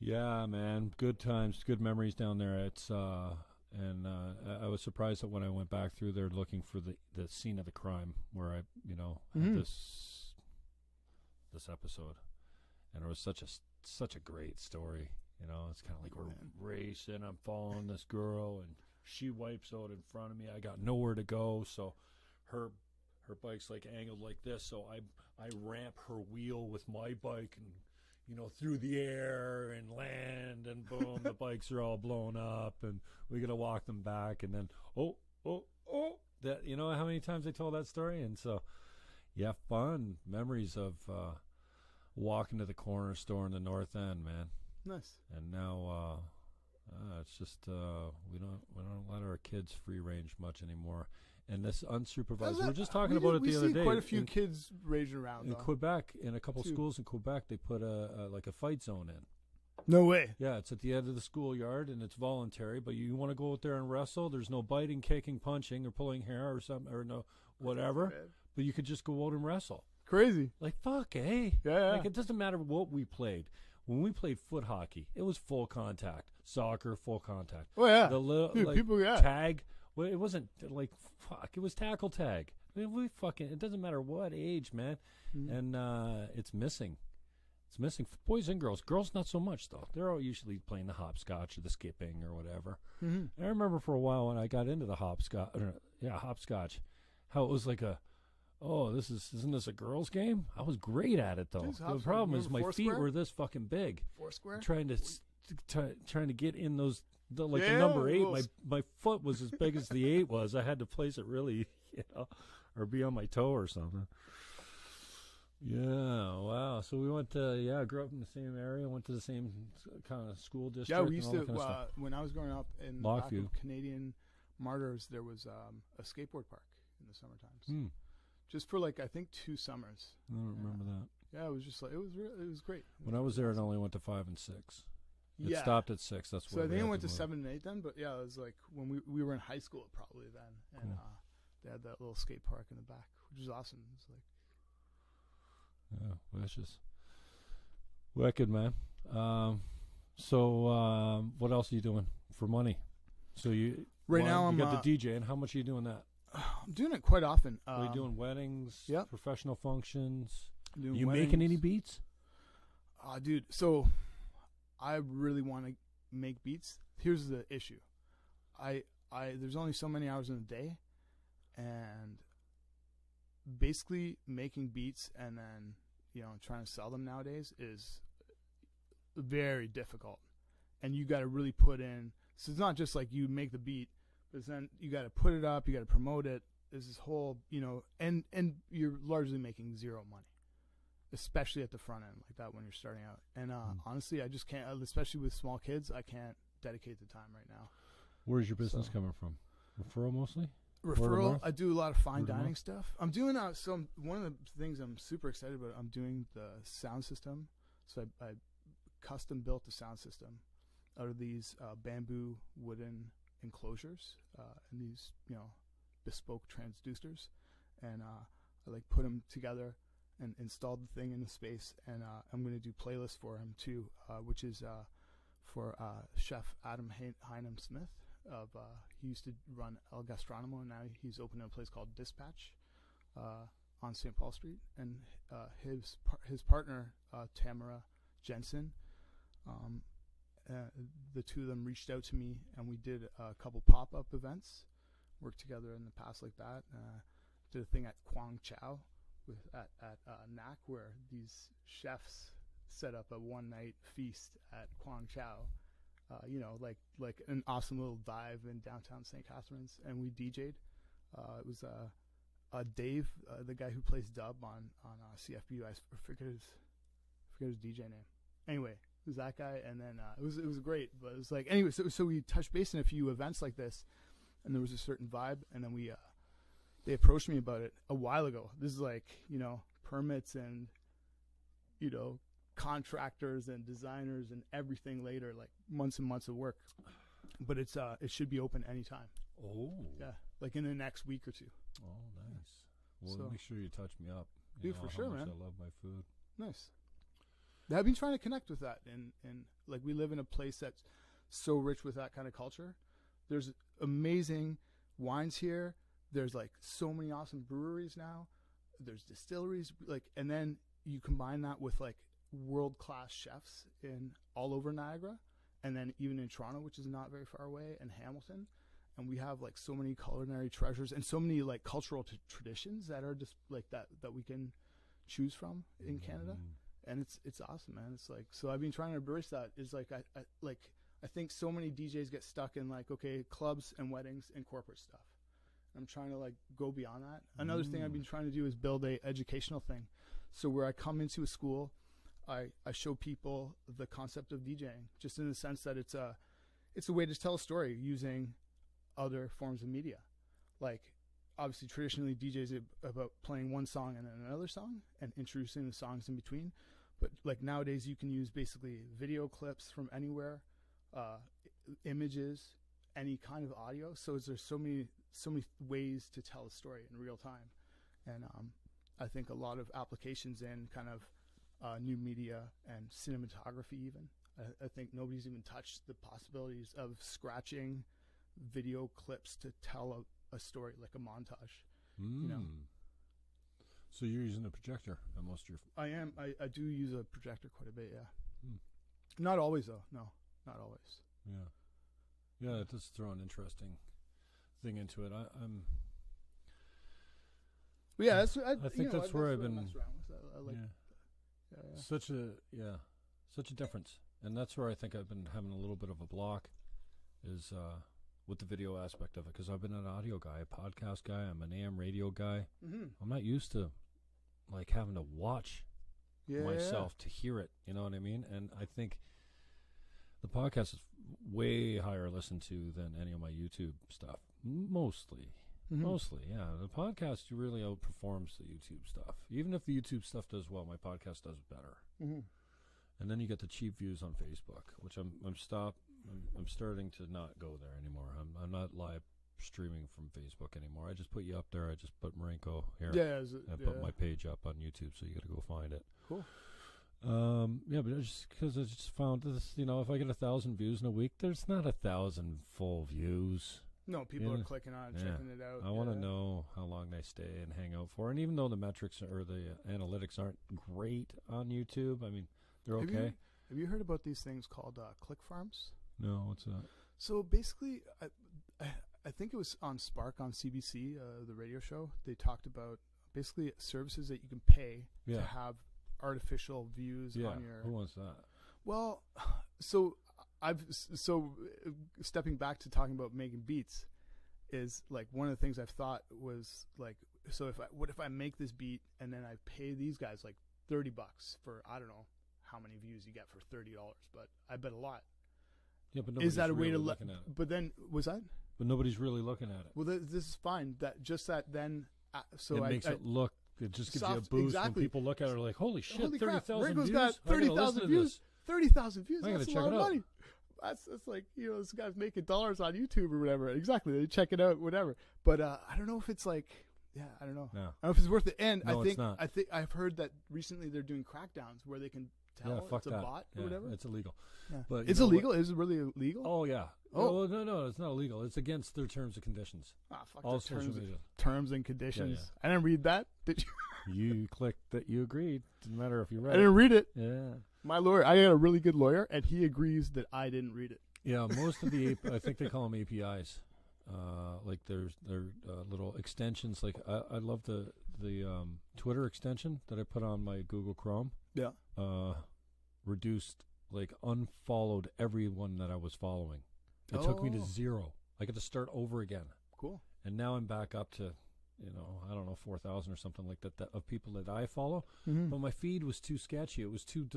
Yeah, man, good times, good memories down there. It's and I was surprised that when I went back through there looking for the scene of the crime where I, had this episode, and it was such a great story. It's kind of like we're racing. I'm following this girl, and she wipes out in front of me. I got nowhere to go, so her bike's like angled like this, so I ramp her wheel with my bike and. Through the air and land, and boom, the bikes are all blown up, and we got to walk them back. And then, that, how many times I told that story? And so, yeah, fun memories of walking to the corner store in the North End, man. Nice. And now, it's just we don't let our kids free range much anymore. And this unsupervised, we were just talking about it the other day. We see quite a few kids raging around. In Quebec, in a couple schools in Quebec, they put a fight zone in. No way. Yeah, it's at the end of the schoolyard, and it's voluntary. But you want to go out there and wrestle. There's no biting, kicking, punching, or pulling hair or something, or no whatever. But you could just go out and wrestle. Crazy. Like fuck, eh? Yeah. Like it doesn't matter what we played. When we played foot hockey, it was full contact. Soccer, full contact. Oh yeah. The little Dude, people, tag. Well, it wasn't like fuck. It was tackle tag. I mean, it doesn't matter what age, man. And it's missing. It's missing for boys and girls. Girls not so much though. They're all usually playing the hopscotch or the skipping or whatever. And I remember for a while when I got into the hopscotch, how it was like isn't this a girls' game? I was great at it though. The problem is my feet were this fucking big. Foursquare. Trying to get in those. The number 8, my foot was as big as the 8 was. I had to place it really, or be on my toe or something. Yeah, wow. So we went to, grew up in the same area, went to the same kind of school district. Yeah, we used to, kind of when I was growing up in the back of Canadian Martyrs, there was a skateboard park in the summer times. Just for I think 2 summers. I don't remember that. Yeah, it was just it was great. When I was there, it only went to 5 and 6. It stopped at 6. That's so I think it went to 7 and 8 then. But yeah, it was like when we were in high school probably then, and they had that little skate park in the back, which was awesome. It was yeah, vicious, wicked, man. So what else are you doing for money? So you now you got the DJ, and how much are you doing that? I'm doing it quite often. Are you doing weddings? Professional functions. You making any beats? Dude. So. I really want to make beats. Here's the issue. There's only so many hours in a day, and basically making beats and then, trying to sell them nowadays is very difficult. And you got to really put in, so it's not just like you make the beat, but then you got to put it up, you got to promote it. There's this whole, and you're largely making zero money. Especially at the front end like that when you're starting out. And honestly, I just can't, especially with small kids, I can't dedicate the time right now. Where's your business coming from? Referral mostly? Referral. I do a lot of fine dining stuff. I'm doing one of the things I'm super excited about, I'm doing the sound system. So I custom built the sound system out of these bamboo wooden enclosures and these, bespoke transducers. And I put them together and installed the thing in the space, and I'm going to do playlists for him too, which is for Chef Adam Heinem Smith. He used to run El Gastronomo, and now he's opened a place called Dispatch on St. Paul Street. And his partner Tamara Jensen, the two of them reached out to me, and we did a couple pop-up events, worked together in the past like that. Did a thing at Kwang Chao. At NAC, where these chefs set up a one-night feast at Kwang Chao, like an awesome little dive in downtown St. Catharines, and we DJ'd. It was Dave, the guy who plays dub on CFBU. I forget his DJ name. Anyway, it It was that guy, and then it was great. But it was like anyway. So we touched base in a few events like this, and there was a certain vibe, and then they approached me about it a while ago. This is like permits and contractors and designers and everything later, like months and months of work. But it should be open anytime. Oh. Yeah, like in the next week or two. Oh, nice. Well, So- make sure you touch me up. Dude, for sure, how much man. I love my food. Nice. I've been trying to connect with that, and like we live in a place that's so rich with that kind of culture. There's amazing wines here. There's like so many awesome breweries now. There's distilleries, like, and then you combine that with like world-class chefs in all over Niagara, and then even in Toronto, which is not very far away, and Hamilton. And we have like so many culinary treasures and so many like cultural traditions that are just like that we can choose from in Canada. And it's awesome, man. It's like, so I've been trying to embrace that. Is like I think so many DJs get stuck in like, okay, clubs and weddings and corporate stuff. I'm trying to like go beyond that. Another thing I've been trying to do is build a educational thing. So where I come into a school, I show people the concept of DJing, just in the sense that it's a way to tell a story using other forms of media. Like, obviously traditionally DJs are about playing one song and then another song and introducing the songs in between. But like nowadays you can use basically video clips from anywhere, images, any kind of audio. So there's so many ways to tell a story in real time. And I think a lot of applications in kind of new media and cinematography even. I think nobody's even touched the possibilities of scratching video clips to tell a story, like a montage. So you're using a projector on most of your... I am. I do use a projector quite a bit, yeah. Not always, though. No, not always. Yeah, it does throw an interesting thing into it. Yeah, I think that's where I've been... mess around with. I like, yeah. Such a difference. And that's where I think I've been having a little bit of a block is with the video aspect of it, because I've been an audio guy, a podcast guy, I'm an AM radio guy. I'm not used to like having to watch myself to hear it, you know what I mean? And I think the podcast is way higher listened to than any of my YouTube stuff. Mostly, yeah. The podcast really outperforms the YouTube stuff. Even if the YouTube stuff does well, my podcast does better. And then you get the cheap views on Facebook, which I'm starting to not go there anymore. I'm not live streaming from Facebook anymore. I just put you up there. I just put Marinko here. I put my page up on YouTube, so you got to go find it. Cool. Yeah, but it's just because I just found this. If I get 1,000 views in a week, there's not 1,000 full views. No, people are clicking on it, checking it out. I want to know how long they stay and hang out for. And even though the metrics or the analytics aren't great on YouTube, I mean, they're okay. Have you heard about these things called click farms? No, what's that? So basically, I think it was on Spark on CBC, the radio show. They talked about basically services that you can pay to have artificial views on your... Who wants that? Well, so stepping back to talking about making beats is like one of the things I've thought was like, so what if I make this beat and then I pay these guys like $30 for, I don't know how many views you get for $30, but I bet a lot. Yeah, but nobody's is that a way really to looking at it? But then was that? But nobody's really looking at it. Well, this is fine. That then. So it makes it look. It just gives you a boost when people look at it. Like, holy shit, 30,000 views. Got 30,000 views. 30,000 views. I gotta That's a check lot it of out. money. That's like this guy's making dollars on YouTube or whatever. Exactly. They check it out, whatever. But I don't know if it's like. Yeah, I don't know. No. I don't know if it's worth it. And No, I it's not. think I've heard that recently they're doing crackdowns where they can tell fuck it's a that. bot or whatever. It's illegal. Yeah. But It's illegal. Is it really illegal? Oh yeah. Oh. No, it's not illegal. It's against their terms and conditions. Fuck All the social media. terms and conditions. Yeah. I didn't read that. Did you? You clicked that you agreed. Didn't matter if you read I didn't read it. Yeah. My lawyer, I got a really good lawyer, and he agrees that I didn't read it. Yeah, most of the I think they call them APIs. Like their little extensions. Like I love the Twitter extension that I put on my Google Chrome. Yeah. Reduced, like unfollowed everyone that I was following. It took me to 0. I got to start over again. Cool. And now I'm back up to I don't know, 4,000 or something like that of people that I follow. Mm-hmm. But my feed was too sketchy. It was too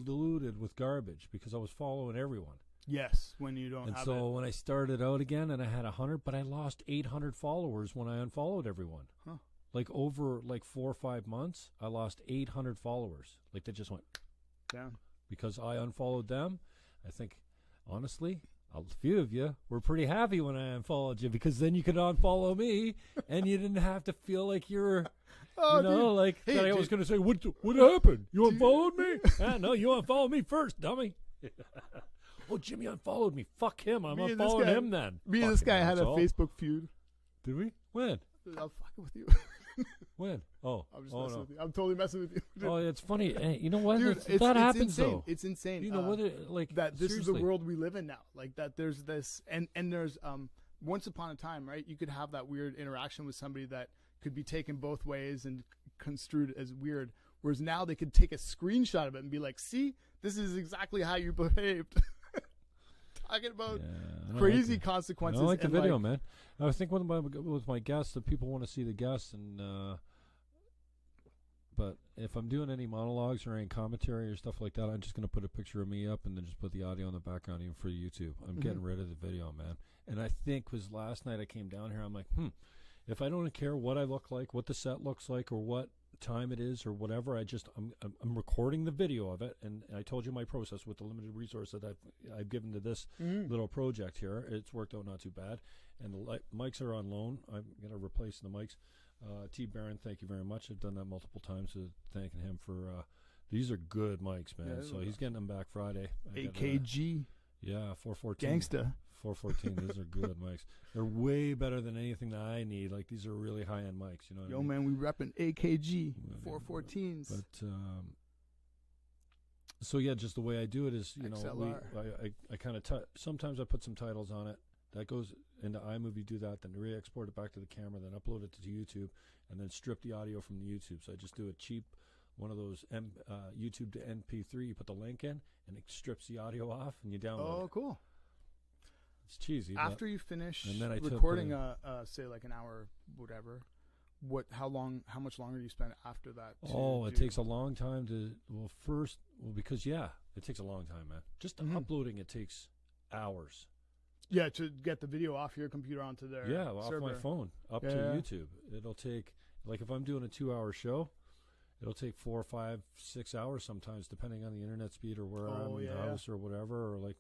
diluted with garbage because I was following everyone. Yes, when you don't and have so it. when I started out again and I had 100, but I lost 800 followers when I unfollowed everyone. Huh. Like over 4 or 5 months, I lost 800 followers. Like they just went down because I unfollowed them. I think, honestly, a few of you were pretty happy when I unfollowed you because then you could unfollow me and you didn't have to feel like you're, hey, I was going to say, what happened? You unfollowed me? No, you unfollowed me first, dummy. Oh, Jimmy unfollowed me. Fuck him. I'm unfollowing him then. Me and this guy had a Facebook feud. Did we? When? I'm fucking with you. When? Oh. I'm just messing with you. I'm totally messing with you. Dude. Oh, it's funny. Hey, you know what? Dude, that happens, insane. though. It's insane. You know, whether, that this seriously. is the world we live in now. Like, that there's this, and there's, once upon a time, right, you could have that weird interaction with somebody that could be taken both ways and construed as weird. Whereas now they could take a screenshot of it and be like, see, this is exactly how you behaved. Talking about crazy consequences. I like the video, man. I was thinking with my guests that people want to see the guests, and but if I'm doing any monologues or any commentary or stuff like that, I'm just going to put a picture of me up and then just put the audio in the background, even for YouTube. I'm getting rid of the video, man. And I think was last night I came down here, I'm like, if I don't care what I look like, what the set looks like, or what time it is or whatever, I'm recording the video of it, and I told you my process with the limited resource that I've given to this little project here. It's worked out not too bad, and the mics are on loan. I'm gonna replace the mics. T. Barron, thank you very much. I've done that multiple times, thanking him for these are good mics, man. So he's getting them back Friday. AKG. Yeah, 414. Gangsta. 414. These are good mics. They're way better than anything that I need. Like, these are really high-end mics. You know what I mean? Man, we repping AKG 414s. But so yeah, just the way I do it is, I kind of sometimes I put some titles on it. That goes into iMovie, do that, then re-export it back to the camera, then upload it to YouTube, and then strip the audio from the YouTube. So I just do a cheap one of those YouTube to MP3. You put the link in, and it strips the audio off, and you download it. Oh, cool. It's cheesy. After you finish and then I recording, say like an hour, whatever, how much longer do you spend after that? It takes a long time because it takes a long time, man. Just uploading it takes hours. Yeah, to get the video off your computer onto their server. Off my phone up to YouTube. It'll take, like, if I'm doing a 2-hour show, it'll take 4, 5, 6 hours sometimes, depending on the internet speed or where I'm in the house or whatever, or like,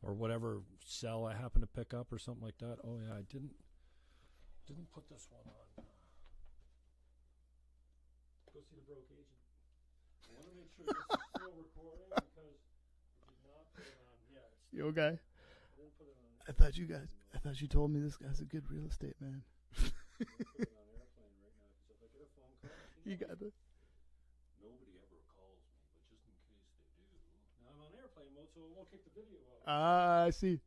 or whatever cell I happen to pick up or something like that. Oh yeah, I didn't put this one on. Go see the broke agent. I want to make sure this is still recording because I did not put it on yet. You okay? I thought you told me this guy's a good real estate man. You got it. Nobody ever calls me, but just in case they do. Now I'm on airplane mode, so it won't kick the video out. I see.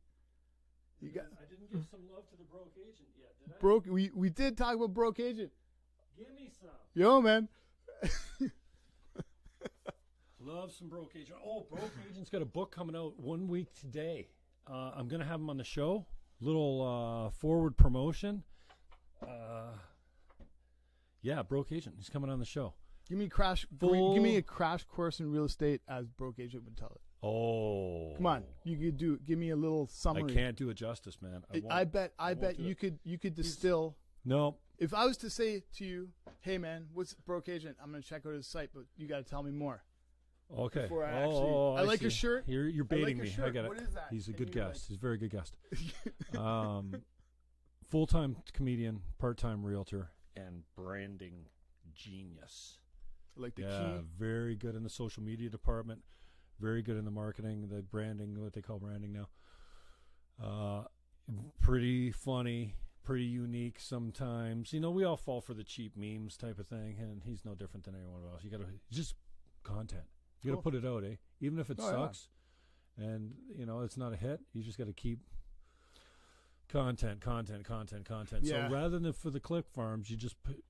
I didn't give some love to the broke agent yet, did I? Broke. We did talk about broke agent. Give me some. Yo, man. Love some broke agent. Oh, broke agent's got a book coming out 1 week today. I'm going to have him on the show. Little forward promotion. Yeah, broke agent. He's coming on the show. Give me a crash course in real estate as broke agent would tell it. Oh, come on! You could give me a little summary. I can't do it justice, man. I bet you could distill. No. If I was to say to you, "Hey, man, what's broke agent?" I'm going to check out his site, but you got to tell me more. Okay. Before I like your shirt. You're baiting me. Shirt. I got it. What is that? He's a good guest. He's a very good guest. Full-time comedian, part-time realtor, and branding genius. I like the key. Very good in the social media department. Very good in the marketing, the branding, what they call branding now. Pretty funny, pretty unique sometimes. You know, we all fall for the cheap memes type of thing, and he's no different than anyone else. You got to just content. You got to put it out, even if it sucks, and it's not a hit. You just got to keep content. Yeah. So rather than for the click farms, you just put,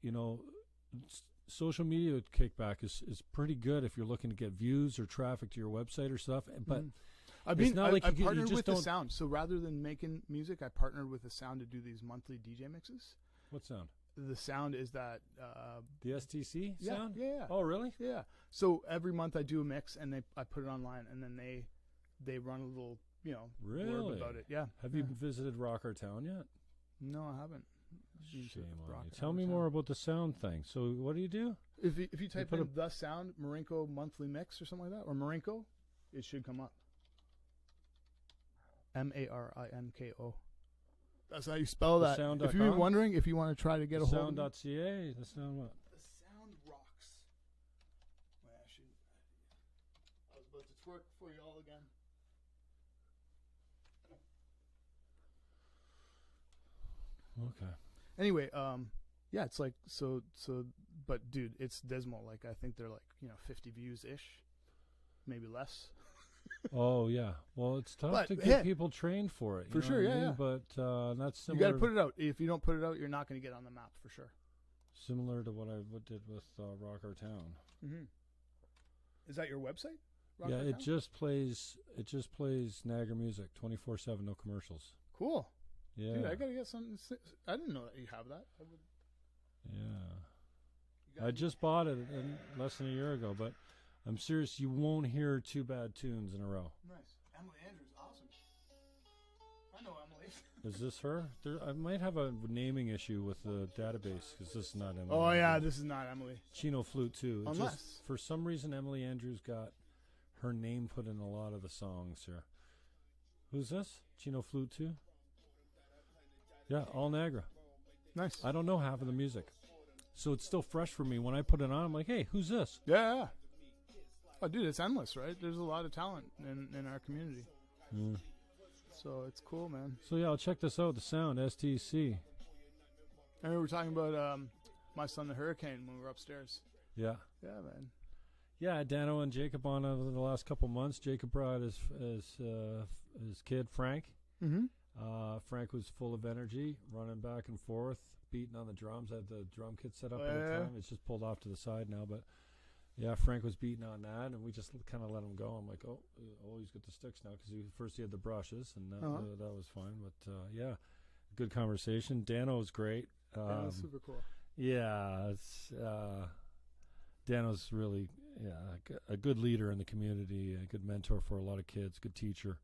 social media kickback is pretty good if you're looking to get views or traffic to your website or stuff. But I partnered with the sound. So rather than making music, I partnered with the sound to do these monthly DJ mixes. What sound? the sound is that the STC yeah, sound. Yeah. Oh, really? Yeah. So every month I do a mix, and I put it online, and then they run a little blurb about it. Yeah. Have you visited Rocker Town yet? No, I haven't. Shame on you. Tell me more about the sound thing. So what do you do? If you type in the sound Marinko monthly mix or something like that, or Marinko, it should come up. Marinko. That's how you spell that. If you're wondering, if you want to try to get a hold of Sound.ca. The sound what? The sound rocks. Wait, I was about to twerk for you all again. Okay. Anyway, yeah, it's like so, but dude, it's dismal. Like I think they're like 50 views ish, maybe less. Oh yeah, well it's tough to get people trained for it. For sure, yeah. But that's similar. You got to put it out. If you don't put it out, you're not going to get on the map for sure. Similar to what I did with Rocker Town. Mm-hmm. Is that your website? Rocker Town? It just plays Niagara music 24/7, no commercials. Cool. Yeah. Dude, I gotta get something. I didn't know that you have that. Yeah. I just bought it less than a year ago, but I'm serious. You won't hear two bad tunes in a row. Nice. Emily Andrews, awesome. I know Emily. Is this her? I might have a naming issue with the database because this is not Emily. Oh yeah, this is not Emily. Chino Flute too. Unless for some reason Emily Andrews got her name put in a lot of the songs here. Who's this? Chino Flute too? Yeah, all Niagara. Nice. I don't know half of the music. So it's still fresh for me. When I put it on, I'm like, hey, who's this? Yeah. Oh, dude, it's endless, right? There's a lot of talent in our community. Mm. So it's cool, man. So, yeah, I'll check this out, the sound, STC. And we were talking about My Son the Hurricane when we were upstairs. Yeah. Yeah, man. Yeah, Dano and Jacob on over the last couple months. Jacob brought his kid, Frank. Mm-hmm. Frank was full of energy, running back and forth, beating on the drums. I had the drum kit set up at the time. It's just pulled off to the side now. But, yeah, Frank was beating on that, and we just kind of let him go. I'm like, oh, he's got the sticks now because first he had the brushes, and that was fine. But, yeah, good conversation. Dano was great. That was super cool. Yeah, Dano's really a good leader in the community, a good mentor for a lot of kids, good teacher.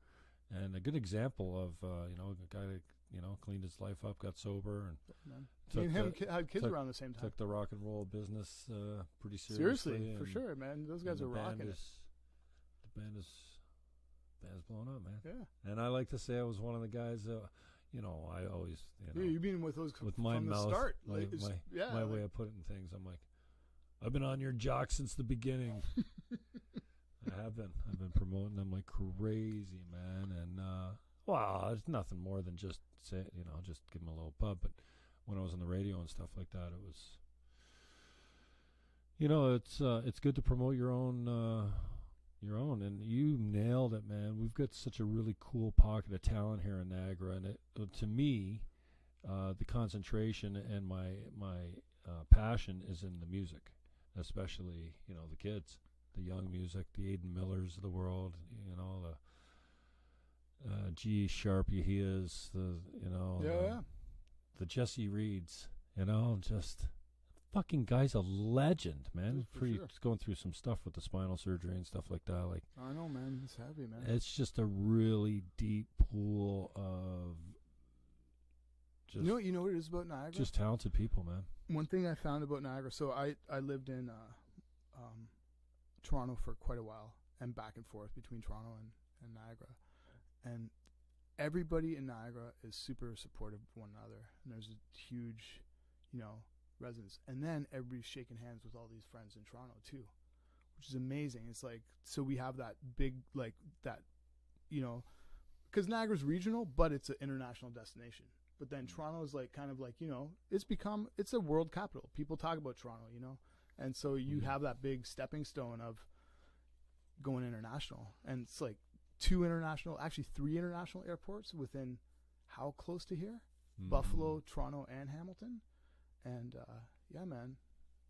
And a good example of, a guy that, cleaned his life up, got sober. And me and him had kids around the same time. Took the rock and roll business pretty seriously. Seriously, for sure, man. Those guys are rocking it. The band's blown up, man. Yeah. And I like to say I was one of the guys, I always, you've been with those with my from mouth, the start. My way of putting things. I'm like, I've been on your jock since the beginning. I've been promoting them like crazy, man, and it's nothing more than just just give them a little pub. But when I was on the radio and stuff like that, it was, it's good to promote your own, and you nailed it, man. We've got such a really cool pocket of talent here in Niagara, and to me, the concentration and my passion is in the music, especially the kids. The young music, the Aidan Millers of the world, the G. Sharp Yahias, the Jesse Reeds, just fucking guy's a legend, man. He's going through some stuff with the spinal surgery and stuff like that. Like, I know, man. It's heavy, man. It's just a really deep pool of just. You know what it is about Niagara? Just talented people, man. One thing I found about Niagara. So I lived in Toronto for quite a while, and back and forth between Toronto and Niagara, and everybody in Niagara is super supportive of one another, and there's a huge resonance, and then everybody's shaking hands with all these friends in Toronto too, which is amazing. It's like, so we have that big, like that, because Niagara's regional, but it's an international destination. But then Toronto is like kind of like, it's a world capital. People talk about Toronto, and so you have that big stepping stone of going international. And it's like 3 international airports within how close to here? Buffalo, Toronto, and Hamilton. And, yeah, man,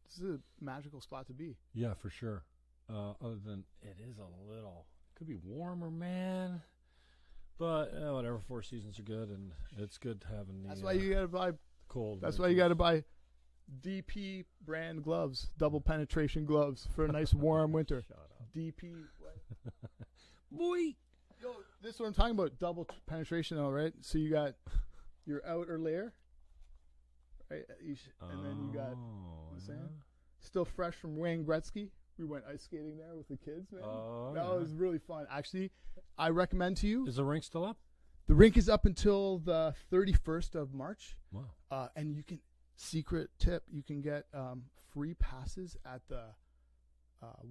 this is a magical spot to be. Yeah, for sure. Other than it could be warmer, man. But whatever, 4 seasons are good, and it's good having the That's why you got to buy cold. That's why you got to buy DP brand gloves, double penetration gloves for a nice warm winter. Shut up. DP. Boy. Yo, this is what I'm talking about. Double penetration, though, right? So you got your outer layer, right? And then you got, you know what I'm saying? Still fresh from Wayne Gretzky. We went ice skating there with the kids, man. That was really fun. Actually, I recommend to you. Is the rink still up? The rink is up until the 31st of March. Wow. And you can, secret tip, you can get free passes at the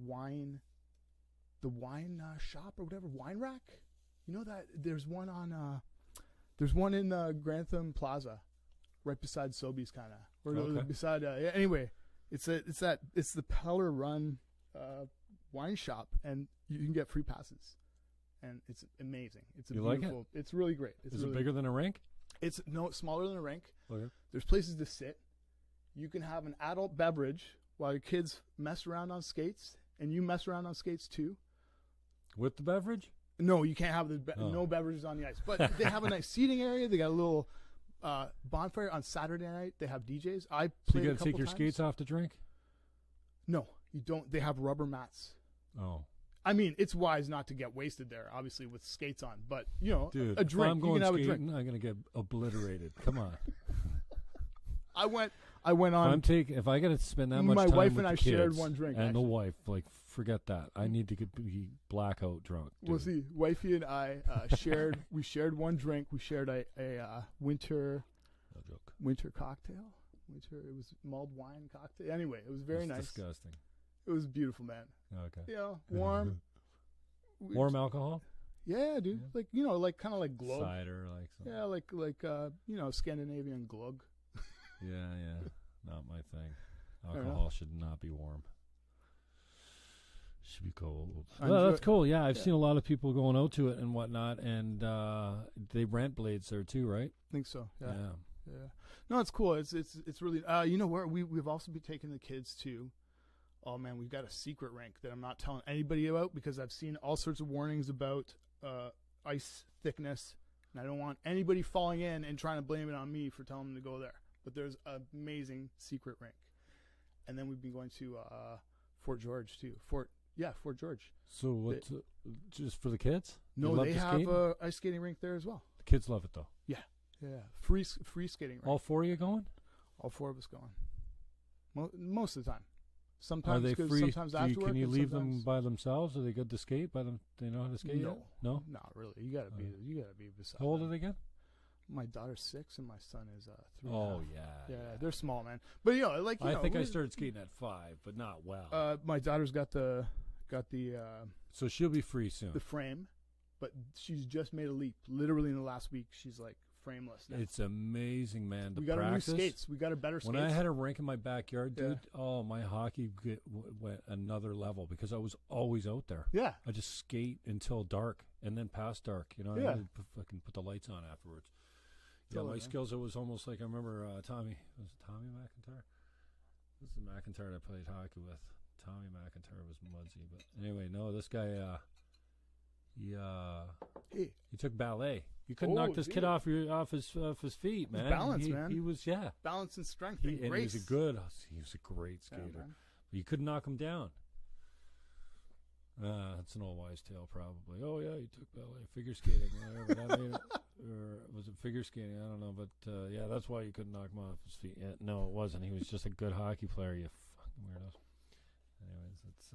wine shop or whatever, wine rack. You know that there's one in Grantham Plaza, right beside Sobeys, kind of, or beside. Anyway, it's the Peller Run wine shop, and you can get free passes, and it's amazing. It's You beautiful. like it? It's really great. Is it bigger than a rink? It's smaller than a rink. Okay. There's places to sit. You can have an adult beverage while your kids mess around on skates, and you mess around on skates too. With the beverage? No, you can't have no beverages on the ice. But they have a nice seating area. They got a little bonfire on Saturday night. They have DJs. So you got to take your skates off to drink? No, you don't. They have rubber mats. Oh. I mean, it's wise not to get wasted there, obviously, with skates on. But, you know, dude, a drink. If I'm going you can have skating, a drink. I'm going to get obliterated. Come on. I went on. If I got to spend that much my time wife with and the I kids shared one drink. and actually. the wife, like, forget that. I need to be blackout drunk. Dude. We'll see. Wifey and I shared. We shared one drink. We shared a winter. No joke. Winter cocktail. It was mulled wine cocktail. Anyway, it was very nice. Disgusting. It was beautiful, man. Okay. You know, warm. Warm alcohol? Yeah, dude. Yeah. Like, you know, like kind of like glug. Cider, like something. Yeah, like you know, Scandinavian glug. Yeah. Not my thing. Alcohol should not be warm. Should be cold. Well, that's cool. Yeah, I've seen a lot of people going out to it and whatnot, and they rent blades there too, right? I think so. Yeah. Yeah. No, it's cool. It's really. You know where we've also been taking the kids to. Oh man, we've got a secret rink that I'm not telling anybody about because I've seen all sorts of warnings about ice thickness, and I don't want anybody falling in and trying to blame it on me for telling them to go there. But there's an amazing secret rink, and then we've been going to Fort George too. Fort George. So what's just for the kids? No, they have a ice skating rink there as well. The kids love it though. Yeah. Free skating rink. All four of you going? All four of us going. Most of the time. Are Sometimes they good, free? sometimes after work. Can you and leave them sometimes- by themselves? Are they good to skate? They know how to skate? No, yet? No. Not really. You gotta be beside. How old them. are they again? My daughter's 6 and my son is 3. Oh Yeah, they're small, man. But you know, like I think I started skating at 5, but not well. My daughter's got the so she'll be free soon. the frame, but she's just made a leap. Literally in the last week, she's like frameless now. It's amazing, man. We got practice. our new skates. We got a better skates. When I had a rink in my backyard, dude, Yeah. my hockey went another level because I was always out there. Yeah. I just skate until dark and then past dark. You know, Yeah. I had to fucking put the lights on afterwards. Yeah, Totally, my man. skills, it was almost like I remember Tommy. Was it Tommy McIntyre? This is McIntyre I played hockey with. Tommy McIntyre was Mudsy. But anyway, no, this guy, he took ballet. You couldn't knock this kid off his feet, man. Balance, man. He was, Balance and strength and and he grace. was a great skater. Yeah, man. But you couldn't knock him down. That's an old wives' tale, probably. Oh yeah, he took ballet, figure skating, whatever. That made it, or was it figure skating? I don't know, but yeah, that's why you couldn't knock him off his feet. Yeah, no, it wasn't. He was just a good hockey player. You fucking weirdos. Anyways, it's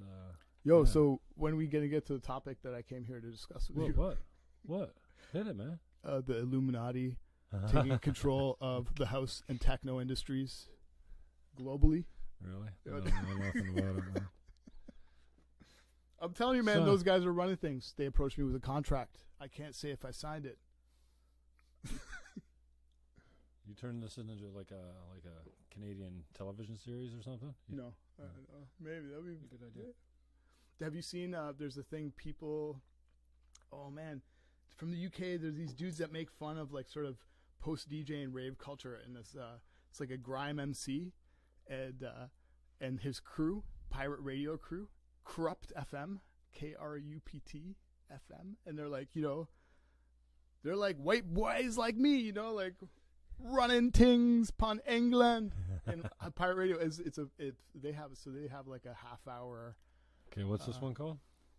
Yo, yeah. so when we gonna get to the topic that I came here to discuss with you? What? Hit it, man. The Illuminati taking control of the house and techno industries globally. Really? I don't know nothing about it, man. I'm telling you, man, So- those guys are running things. They approached me with a contract. I can't say if I signed it. You turn this into like a Canadian television series or something? No, maybe that'd be a good idea. Have you seen? There's a thing people. Oh man, from the UK, there's these dudes that make fun of like sort of post DJ and rave culture, and this it's like a grime MC, and his crew, pirate radio crew, Corrupt FM, KRUPT FM, and they're like, you know, they're like white boys like me, you know, like running things pon England. And pirate radio they have like a half hour. Okay, what's this one called?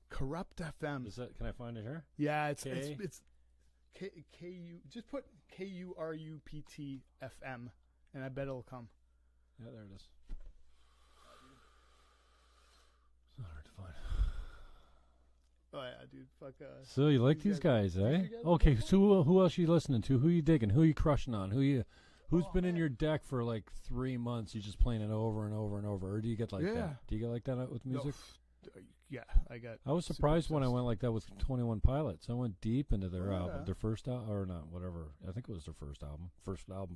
Corrupt FM. Is that? Can I find it here? Yeah, it's K-U. Just put KURUPT FM, and I bet it'll come. Yeah, there it is. It's not hard to find. Oh yeah, dude. Fuck. So you like these guys, eh? Okay, so who else are you listening to? Who are you digging? Who are you crushing on? Who's been in your deck for like 3 months? You're just playing it over and over and over, or do you get like that? Do you get like that with music? No, yeah, I was surprised when I went like that with 21 Pilots. I went deep into their album, their first album, or not, whatever. I think it was their first album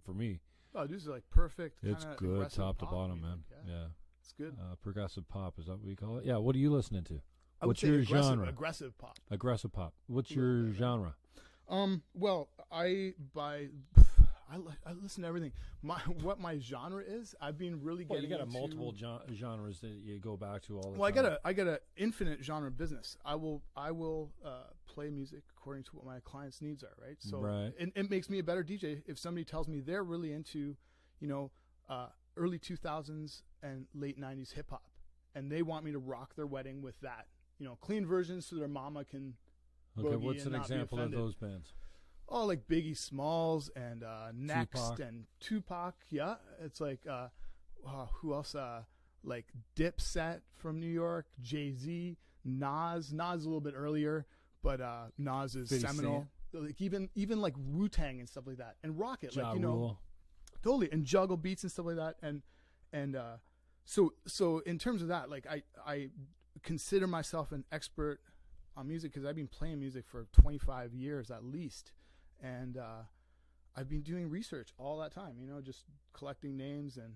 for me. Oh, this is like perfect. It's good, top to bottom, man. Yeah, it's good. Progressive pop, is that what you call it? Yeah. What are you listening to? What's your genre? Aggressive pop. Aggressive pop. What's your genre? Well, I listen to everything. What my genre is, I've been really getting. You got into multiple genres that you go back to all the time. Well, I got a infinite genre business. I will play music according to what my clients' needs are. Right. So it makes me a better DJ if somebody tells me they're really into, early 2000s and late 90s hip hop, and they want me to rock their wedding with that. Clean versions so their mama can. Okay, what's an example of those bands? Oh, like Biggie Smalls and Next Tupac. And Tupac. Yeah, it's like who else? Like Dipset from New York, Jay-Z, Nas. Nas a little bit earlier, but Nas is 50 seminal. Like even like Wu-Tang and stuff like that, and Rocket, Ja like Rule. totally, and juggle beats and stuff like that, and so in terms of that, like I consider myself an expert on music because I've been playing music for 25 years at least. And I've been doing research all that time, just collecting names and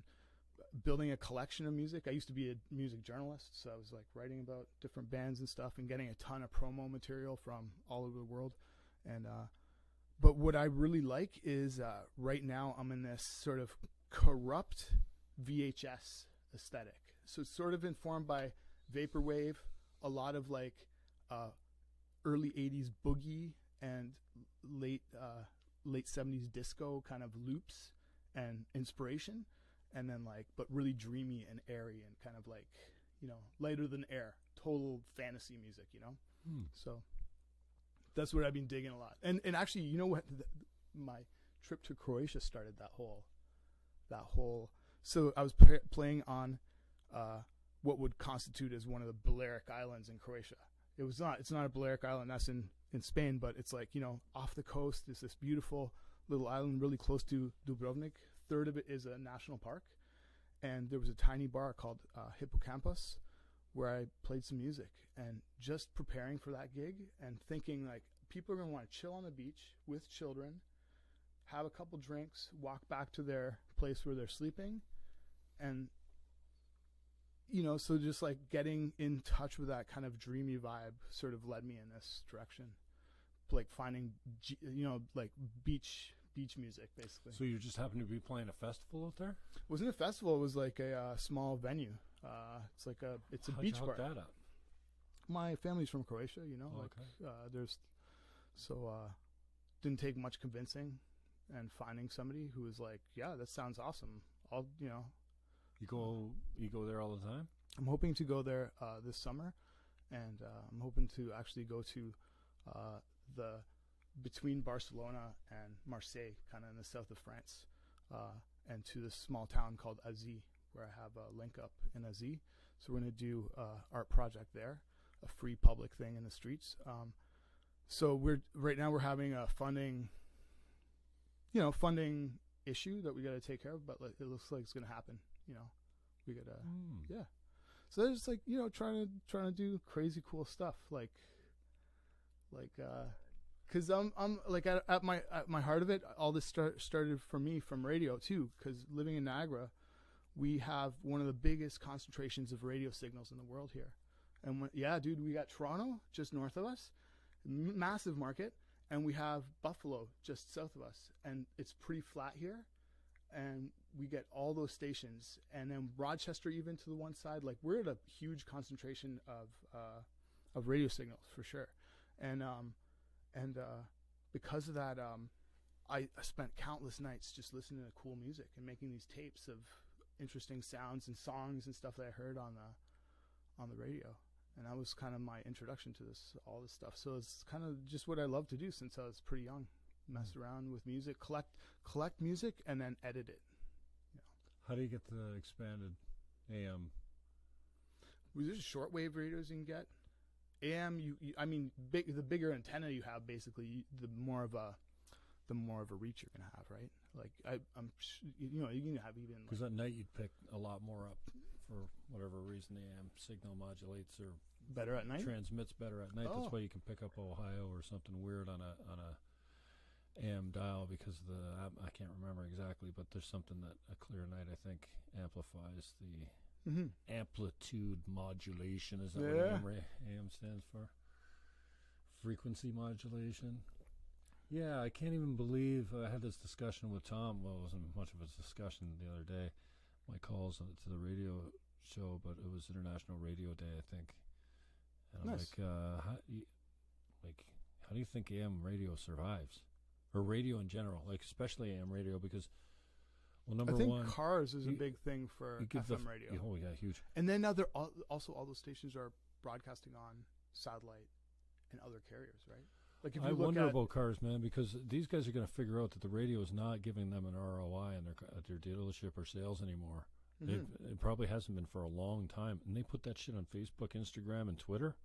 building a collection of music. I used to be a music journalist, so I was like writing about different bands and stuff and getting a ton of promo material from all over the world. And but what I really like is right now I'm in this sort of corrupt VHS aesthetic. So it's sort of informed by vaporwave, a lot of like early 80s boogie and late 70s disco kind of loops and inspiration, and then but really dreamy and airy and kind of like lighter than air, total fantasy music, So that's what I've been digging a lot. And actually, what, my trip to Croatia started that whole so I was playing on what would constitute as one of the Balearic Islands in Croatia. It's not a Balearic Island, that's in Spain, but it's like, off the coast is this beautiful little island really close to Dubrovnik. Third of it is a national park. And there was a tiny bar called Hippocampus where I played some music, and just preparing for that gig and thinking like people are going to want to chill on the beach with children, have a couple drinks, walk back to their place where they're sleeping. And so just like getting in touch with that kind of dreamy vibe sort of led me in this direction, like finding, like beach music basically. So you just happened to be playing a festival out there? It wasn't a festival. It was like a small venue. It's a How'd beach you hook bar. that up? My family's from Croatia, didn't take much convincing and finding somebody who was like, yeah, that sounds awesome. You go there all the time? I'm hoping to go there this summer, and I'm hoping to actually go to between Barcelona and Marseille, kind of in the south of France, and to this small town called Azy, where I have a link up in Azy. So we're going to do art project there, a free public thing in the streets. So right now we're having a funding issue that we got to take care of, but it looks like it's going to happen. We got to, yeah. So there's like, trying to do crazy cool stuff, cause I'm like at my heart of it, all this started for me from radio too, cause living in Niagara, we have one of the biggest concentrations of radio signals in the world here. And we got Toronto just north of us, massive market. And we have Buffalo just south of us, and it's pretty flat here. And we get all those stations, and then Rochester even to the one side. Like we're at a huge concentration of radio signals for sure. And because of that, I spent countless nights just listening to cool music and making these tapes of interesting sounds and songs and stuff that I heard on the radio. And that was kind of my introduction to all this stuff. So it's kind of just what I love to do since I was pretty young. Mess around with music, collect music, and then edit it. How do you get the expanded AM? Well, there's shortwave radios you can get. AM, the bigger antenna you have, basically, the more of a reach you're gonna have, right? Like you can have even because at night you'd pick a lot more up for whatever reason. The AM signal modulates or better at night, transmits better at night. Oh. That's why you can pick up Ohio or something weird on a AM dial because I can't remember exactly, but there's something that a clear night I think amplifies the amplitude modulation. Is that what AM stands for? Frequency modulation. Yeah, I can't even believe I had this discussion with Tom. Well, it wasn't much of a discussion the other day. My calls to the radio show, but it was International Radio Day, I think. And nice. I'm like, how do you think AM radio survives? Or radio in general, like especially AM radio, because, well, number one, I think cars is a big thing for FM radio. Oh, yeah, huge. And then now also all those stations are broadcasting on satellite and other carriers, right? Like if you I wonder about cars, man, because these guys are going to figure out that the radio is not giving them an ROI at their dealership or sales anymore. It probably hasn't been for a long time. And they put that shit on Facebook, Instagram, and Twitter.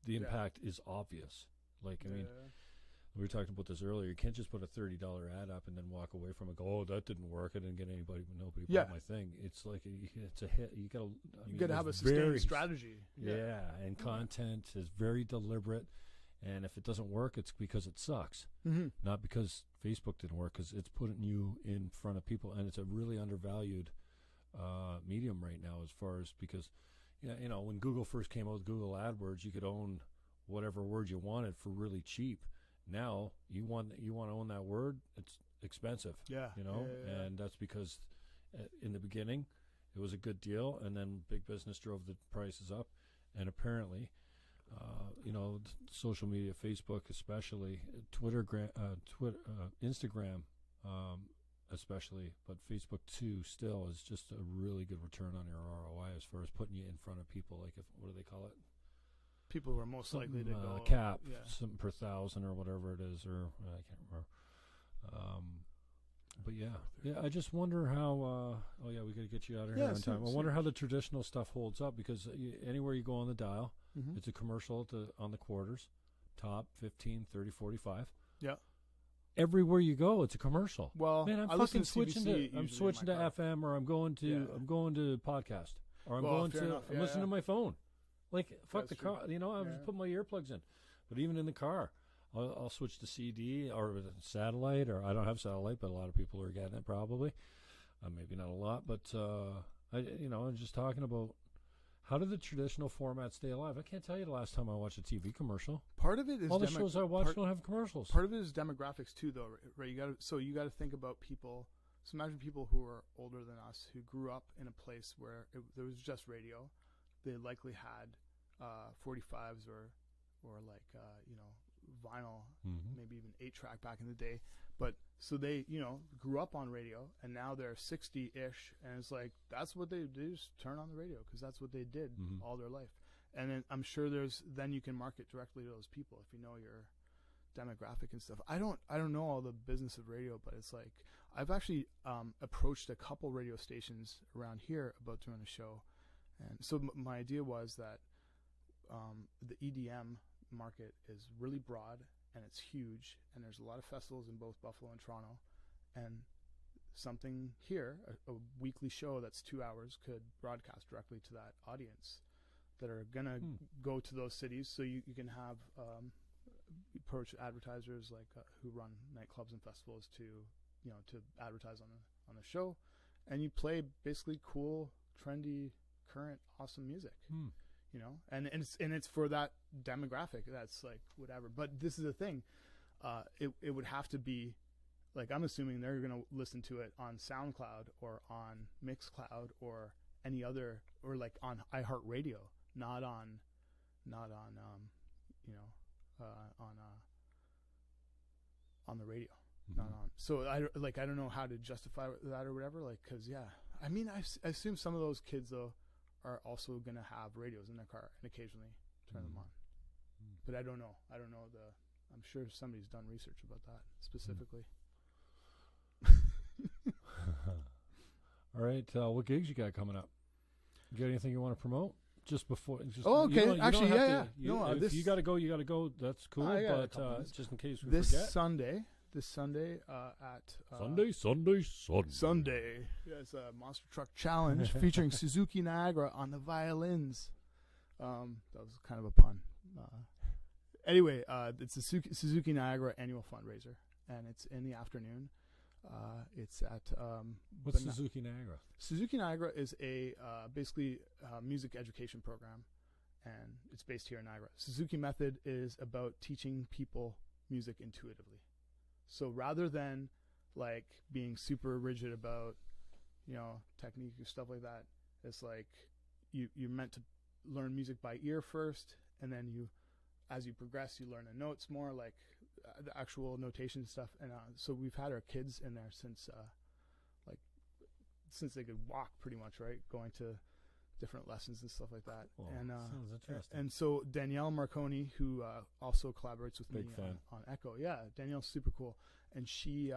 The impact is obvious. Like, I mean, we were talking about this earlier. You can't just put a $30 ad up and then walk away from it. Go, oh, that didn't work. I didn't get nobody bought my thing. It's like it's a hit. You got to have a sustained strategy. Yeah, and content is very deliberate. And if it doesn't work, it's because it sucks, not because Facebook didn't work. Because it's putting you in front of people, and it's a really undervalued medium right now. As far as because, when Google first came out with Google AdWords, you could own whatever word you wanted for really cheap. Now you want to own that word, it's expensive. And that's because in the beginning it was a good deal, and then big business drove the prices up, and apparently, social media, Facebook especially, Instagram especially, but Facebook too still is just a really good return on your ROI as far as putting you in front of people. Like what do they call it? People who are most likely to go cap something per thousand or whatever it is, or I can't remember. But yeah. I just wonder how. We got to get you out of here on time. I wonder how the traditional stuff holds up because anywhere you go on the dial, it's a commercial on the quarters, top 15, 30, 45. Yeah. Everywhere you go, it's a commercial. Well, man, I'm fucking switching to FM, or I'm going to podcast, or I'm listening to my phone. Like, fuck the car. I just put my earplugs in. But even in the car, I'll switch to CD or satellite, or I don't have satellite, but a lot of people are getting it probably. Maybe not a lot, but I'm just talking about how do the traditional formats stay alive. I can't tell you the last time I watched a TV commercial. Part of it is all the shows I watch don't have commercials. Part of it is demographics too, though, right? You got to think about people. So imagine people who are older than us who grew up in a place where there was just radio. They likely had 45s or like vinyl, maybe even 8-track back in the day. But so they grew up on radio, and now they're 60-ish, and it's like that's what they just turn on the radio because that's what they did all their life. And then I'm sure then you can market directly to those people if you know your demographic and stuff. I don't know all the business of radio, but it's like I've actually approached a couple radio stations around here about doing a show. And so my idea was that the EDM market is really broad and it's huge, and there's a lot of festivals in both Buffalo and Toronto, and something here, a weekly show that's 2 hours, could broadcast directly to that audience that are going to go to those cities. So you can have approach advertisers like who run nightclubs and festivals to advertise on the show, and you play basically cool, trendy, current, awesome music, and it's for that demographic that's like whatever. But this is the thing, it would have to be like, I'm assuming they're going to listen to it on SoundCloud or on Mixcloud or any other, or like on iHeartRadio, not on on the radio. not on. So I don't know how to justify that or whatever. Like, cause I mean, I assume some of those kids though are also gonna have radios in their car and occasionally turn them on. But I don't know. I'm sure somebody's done research about that specifically. All right, what gigs you got coming up? You got anything you want to promote? Just before. Okay. Actually, yeah. If you got to go, you got to go. That's cool. But just in case we this forget. This Sunday at Sunday. Yeah, it's a monster truck challenge featuring Suzuki Niagara on the violins. That was kind of a pun. Anyway, it's the Suzuki Niagara annual fundraiser, and it's in the afternoon. It's at what's Suzuki Niagara? Suzuki Niagara is a basically music education program, and it's based here in Niagara. Suzuki Method is about teaching people music intuitively. So rather than like being super rigid about technique or stuff like that, it's like you're meant to learn music by ear first, and then as you progress, you learn the notes more, like the actual notation stuff. And so we've had our kids in there since they could walk pretty much, right? Going to different lessons and stuff like that. Well, and sounds interesting. And so Danielle Marconi, who also collaborates with me on Echo, Danielle's super cool. And she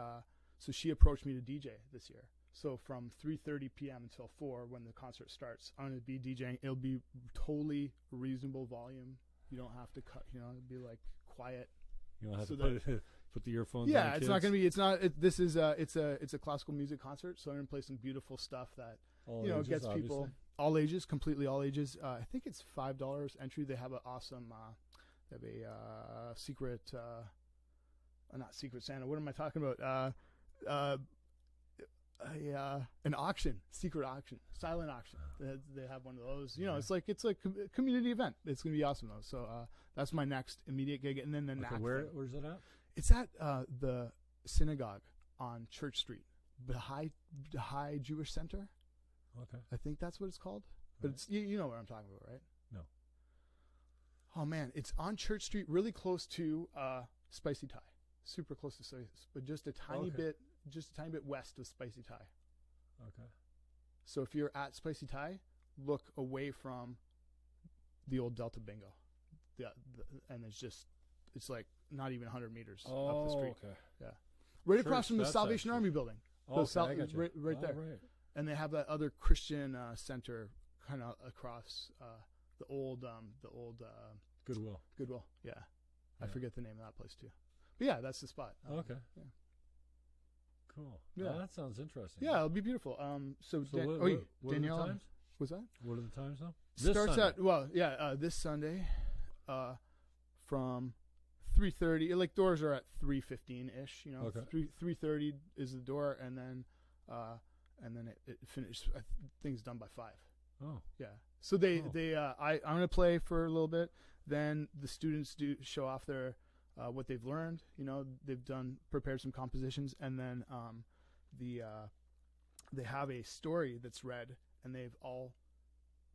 approached me to DJ this year. So from 3:30 p.m. until 4, when the concert starts, I'm going to be DJing. It'll be totally reasonable volume. You don't have to cut. It'll be like quiet. You don't have to put the earphones. Yeah, on it's not going to be. It's not. This is. It's a classical music concert. So I'm going to play some beautiful stuff that ages, gets people obviously. All ages, completely all ages. I think it's $5 entry. They have an awesome. They have a secret. Not Secret Santa. What am I talking about? An auction, secret auction, silent auction. They have one of those. It's like a community event. It's gonna be awesome though. So that's my next immediate gig, and then the next. Where's it at? It's at the synagogue on Church Street, the High Jewish Center. Okay. I think that's what it's called. But it's you know what I'm talking about, right? No. Oh man, it's on Church Street, really close to Spicy Thai, super close to Spicy, but just a tiny bit west of Spicy Thai. Okay. So if you're at Spicy Thai, look away from the old Delta Bingo. And it's like not even 100 meters up the street. Okay. Yeah. Right across from the Salvation Army building. Oh, I got you. Right there. Right. And they have that other Christian center kind of across the old Goodwill. Yeah. I forget the name of that place too. But yeah, that's the spot. Okay. Yeah. Cool. Yeah. Oh, that sounds interesting. Yeah, it'll be beautiful. Danielle, what are the times? What's that? What are the times now? Starts at this Sunday, from 3:30. Like doors are at 3:15 ish. 3:30 is the door, and then it finishes. Things done by 5. Oh. Yeah. So I'm gonna play for a little bit. Then the students do show off their what they've learned. They've prepared some compositions, and then they have a story that's read, and they've all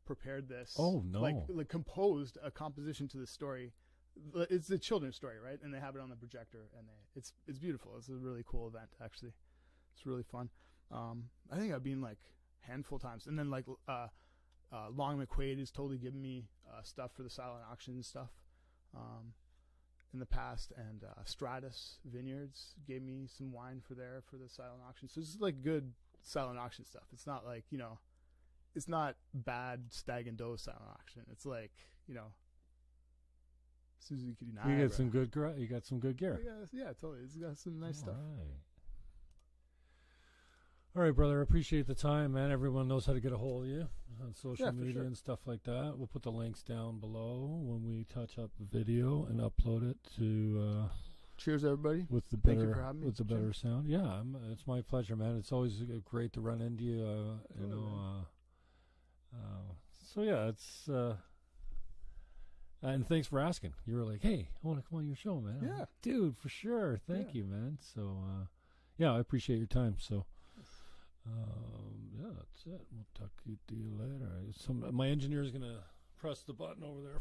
prepared this. Oh no! Like composed a composition to the story. It's a children's story, right? And they have it on the projector, and it's beautiful. It's a really cool event, actually. It's really fun. I think I've been like handful times, and then like Long McQuaid has totally given me stuff for the silent auction and stuff. In the past, and Stratus Vineyards gave me some wine for the silent auction. So it's like good silent auction stuff. It's not like it's not bad Stag and Doe silent auction. It's like Suzuki Niagara. You got some good gear. Yeah, totally. It's got some nice stuff. All right, brother. I appreciate the time, man. Everyone knows how to get a hold of you on social media and stuff like that. We'll put the links down below when we touch up the video and upload it to. Cheers, everybody. Thank you for having me. With the better sound. Yeah, it's my pleasure, man. It's always great to run into you. So yeah, it's. And thanks for asking. You were like, "Hey, I want to come on your show, man." Yeah, like, dude, for sure. Thank you, man. So, I appreciate your time. So. That's it. We'll talk to you later. My engineer is going to press the button over there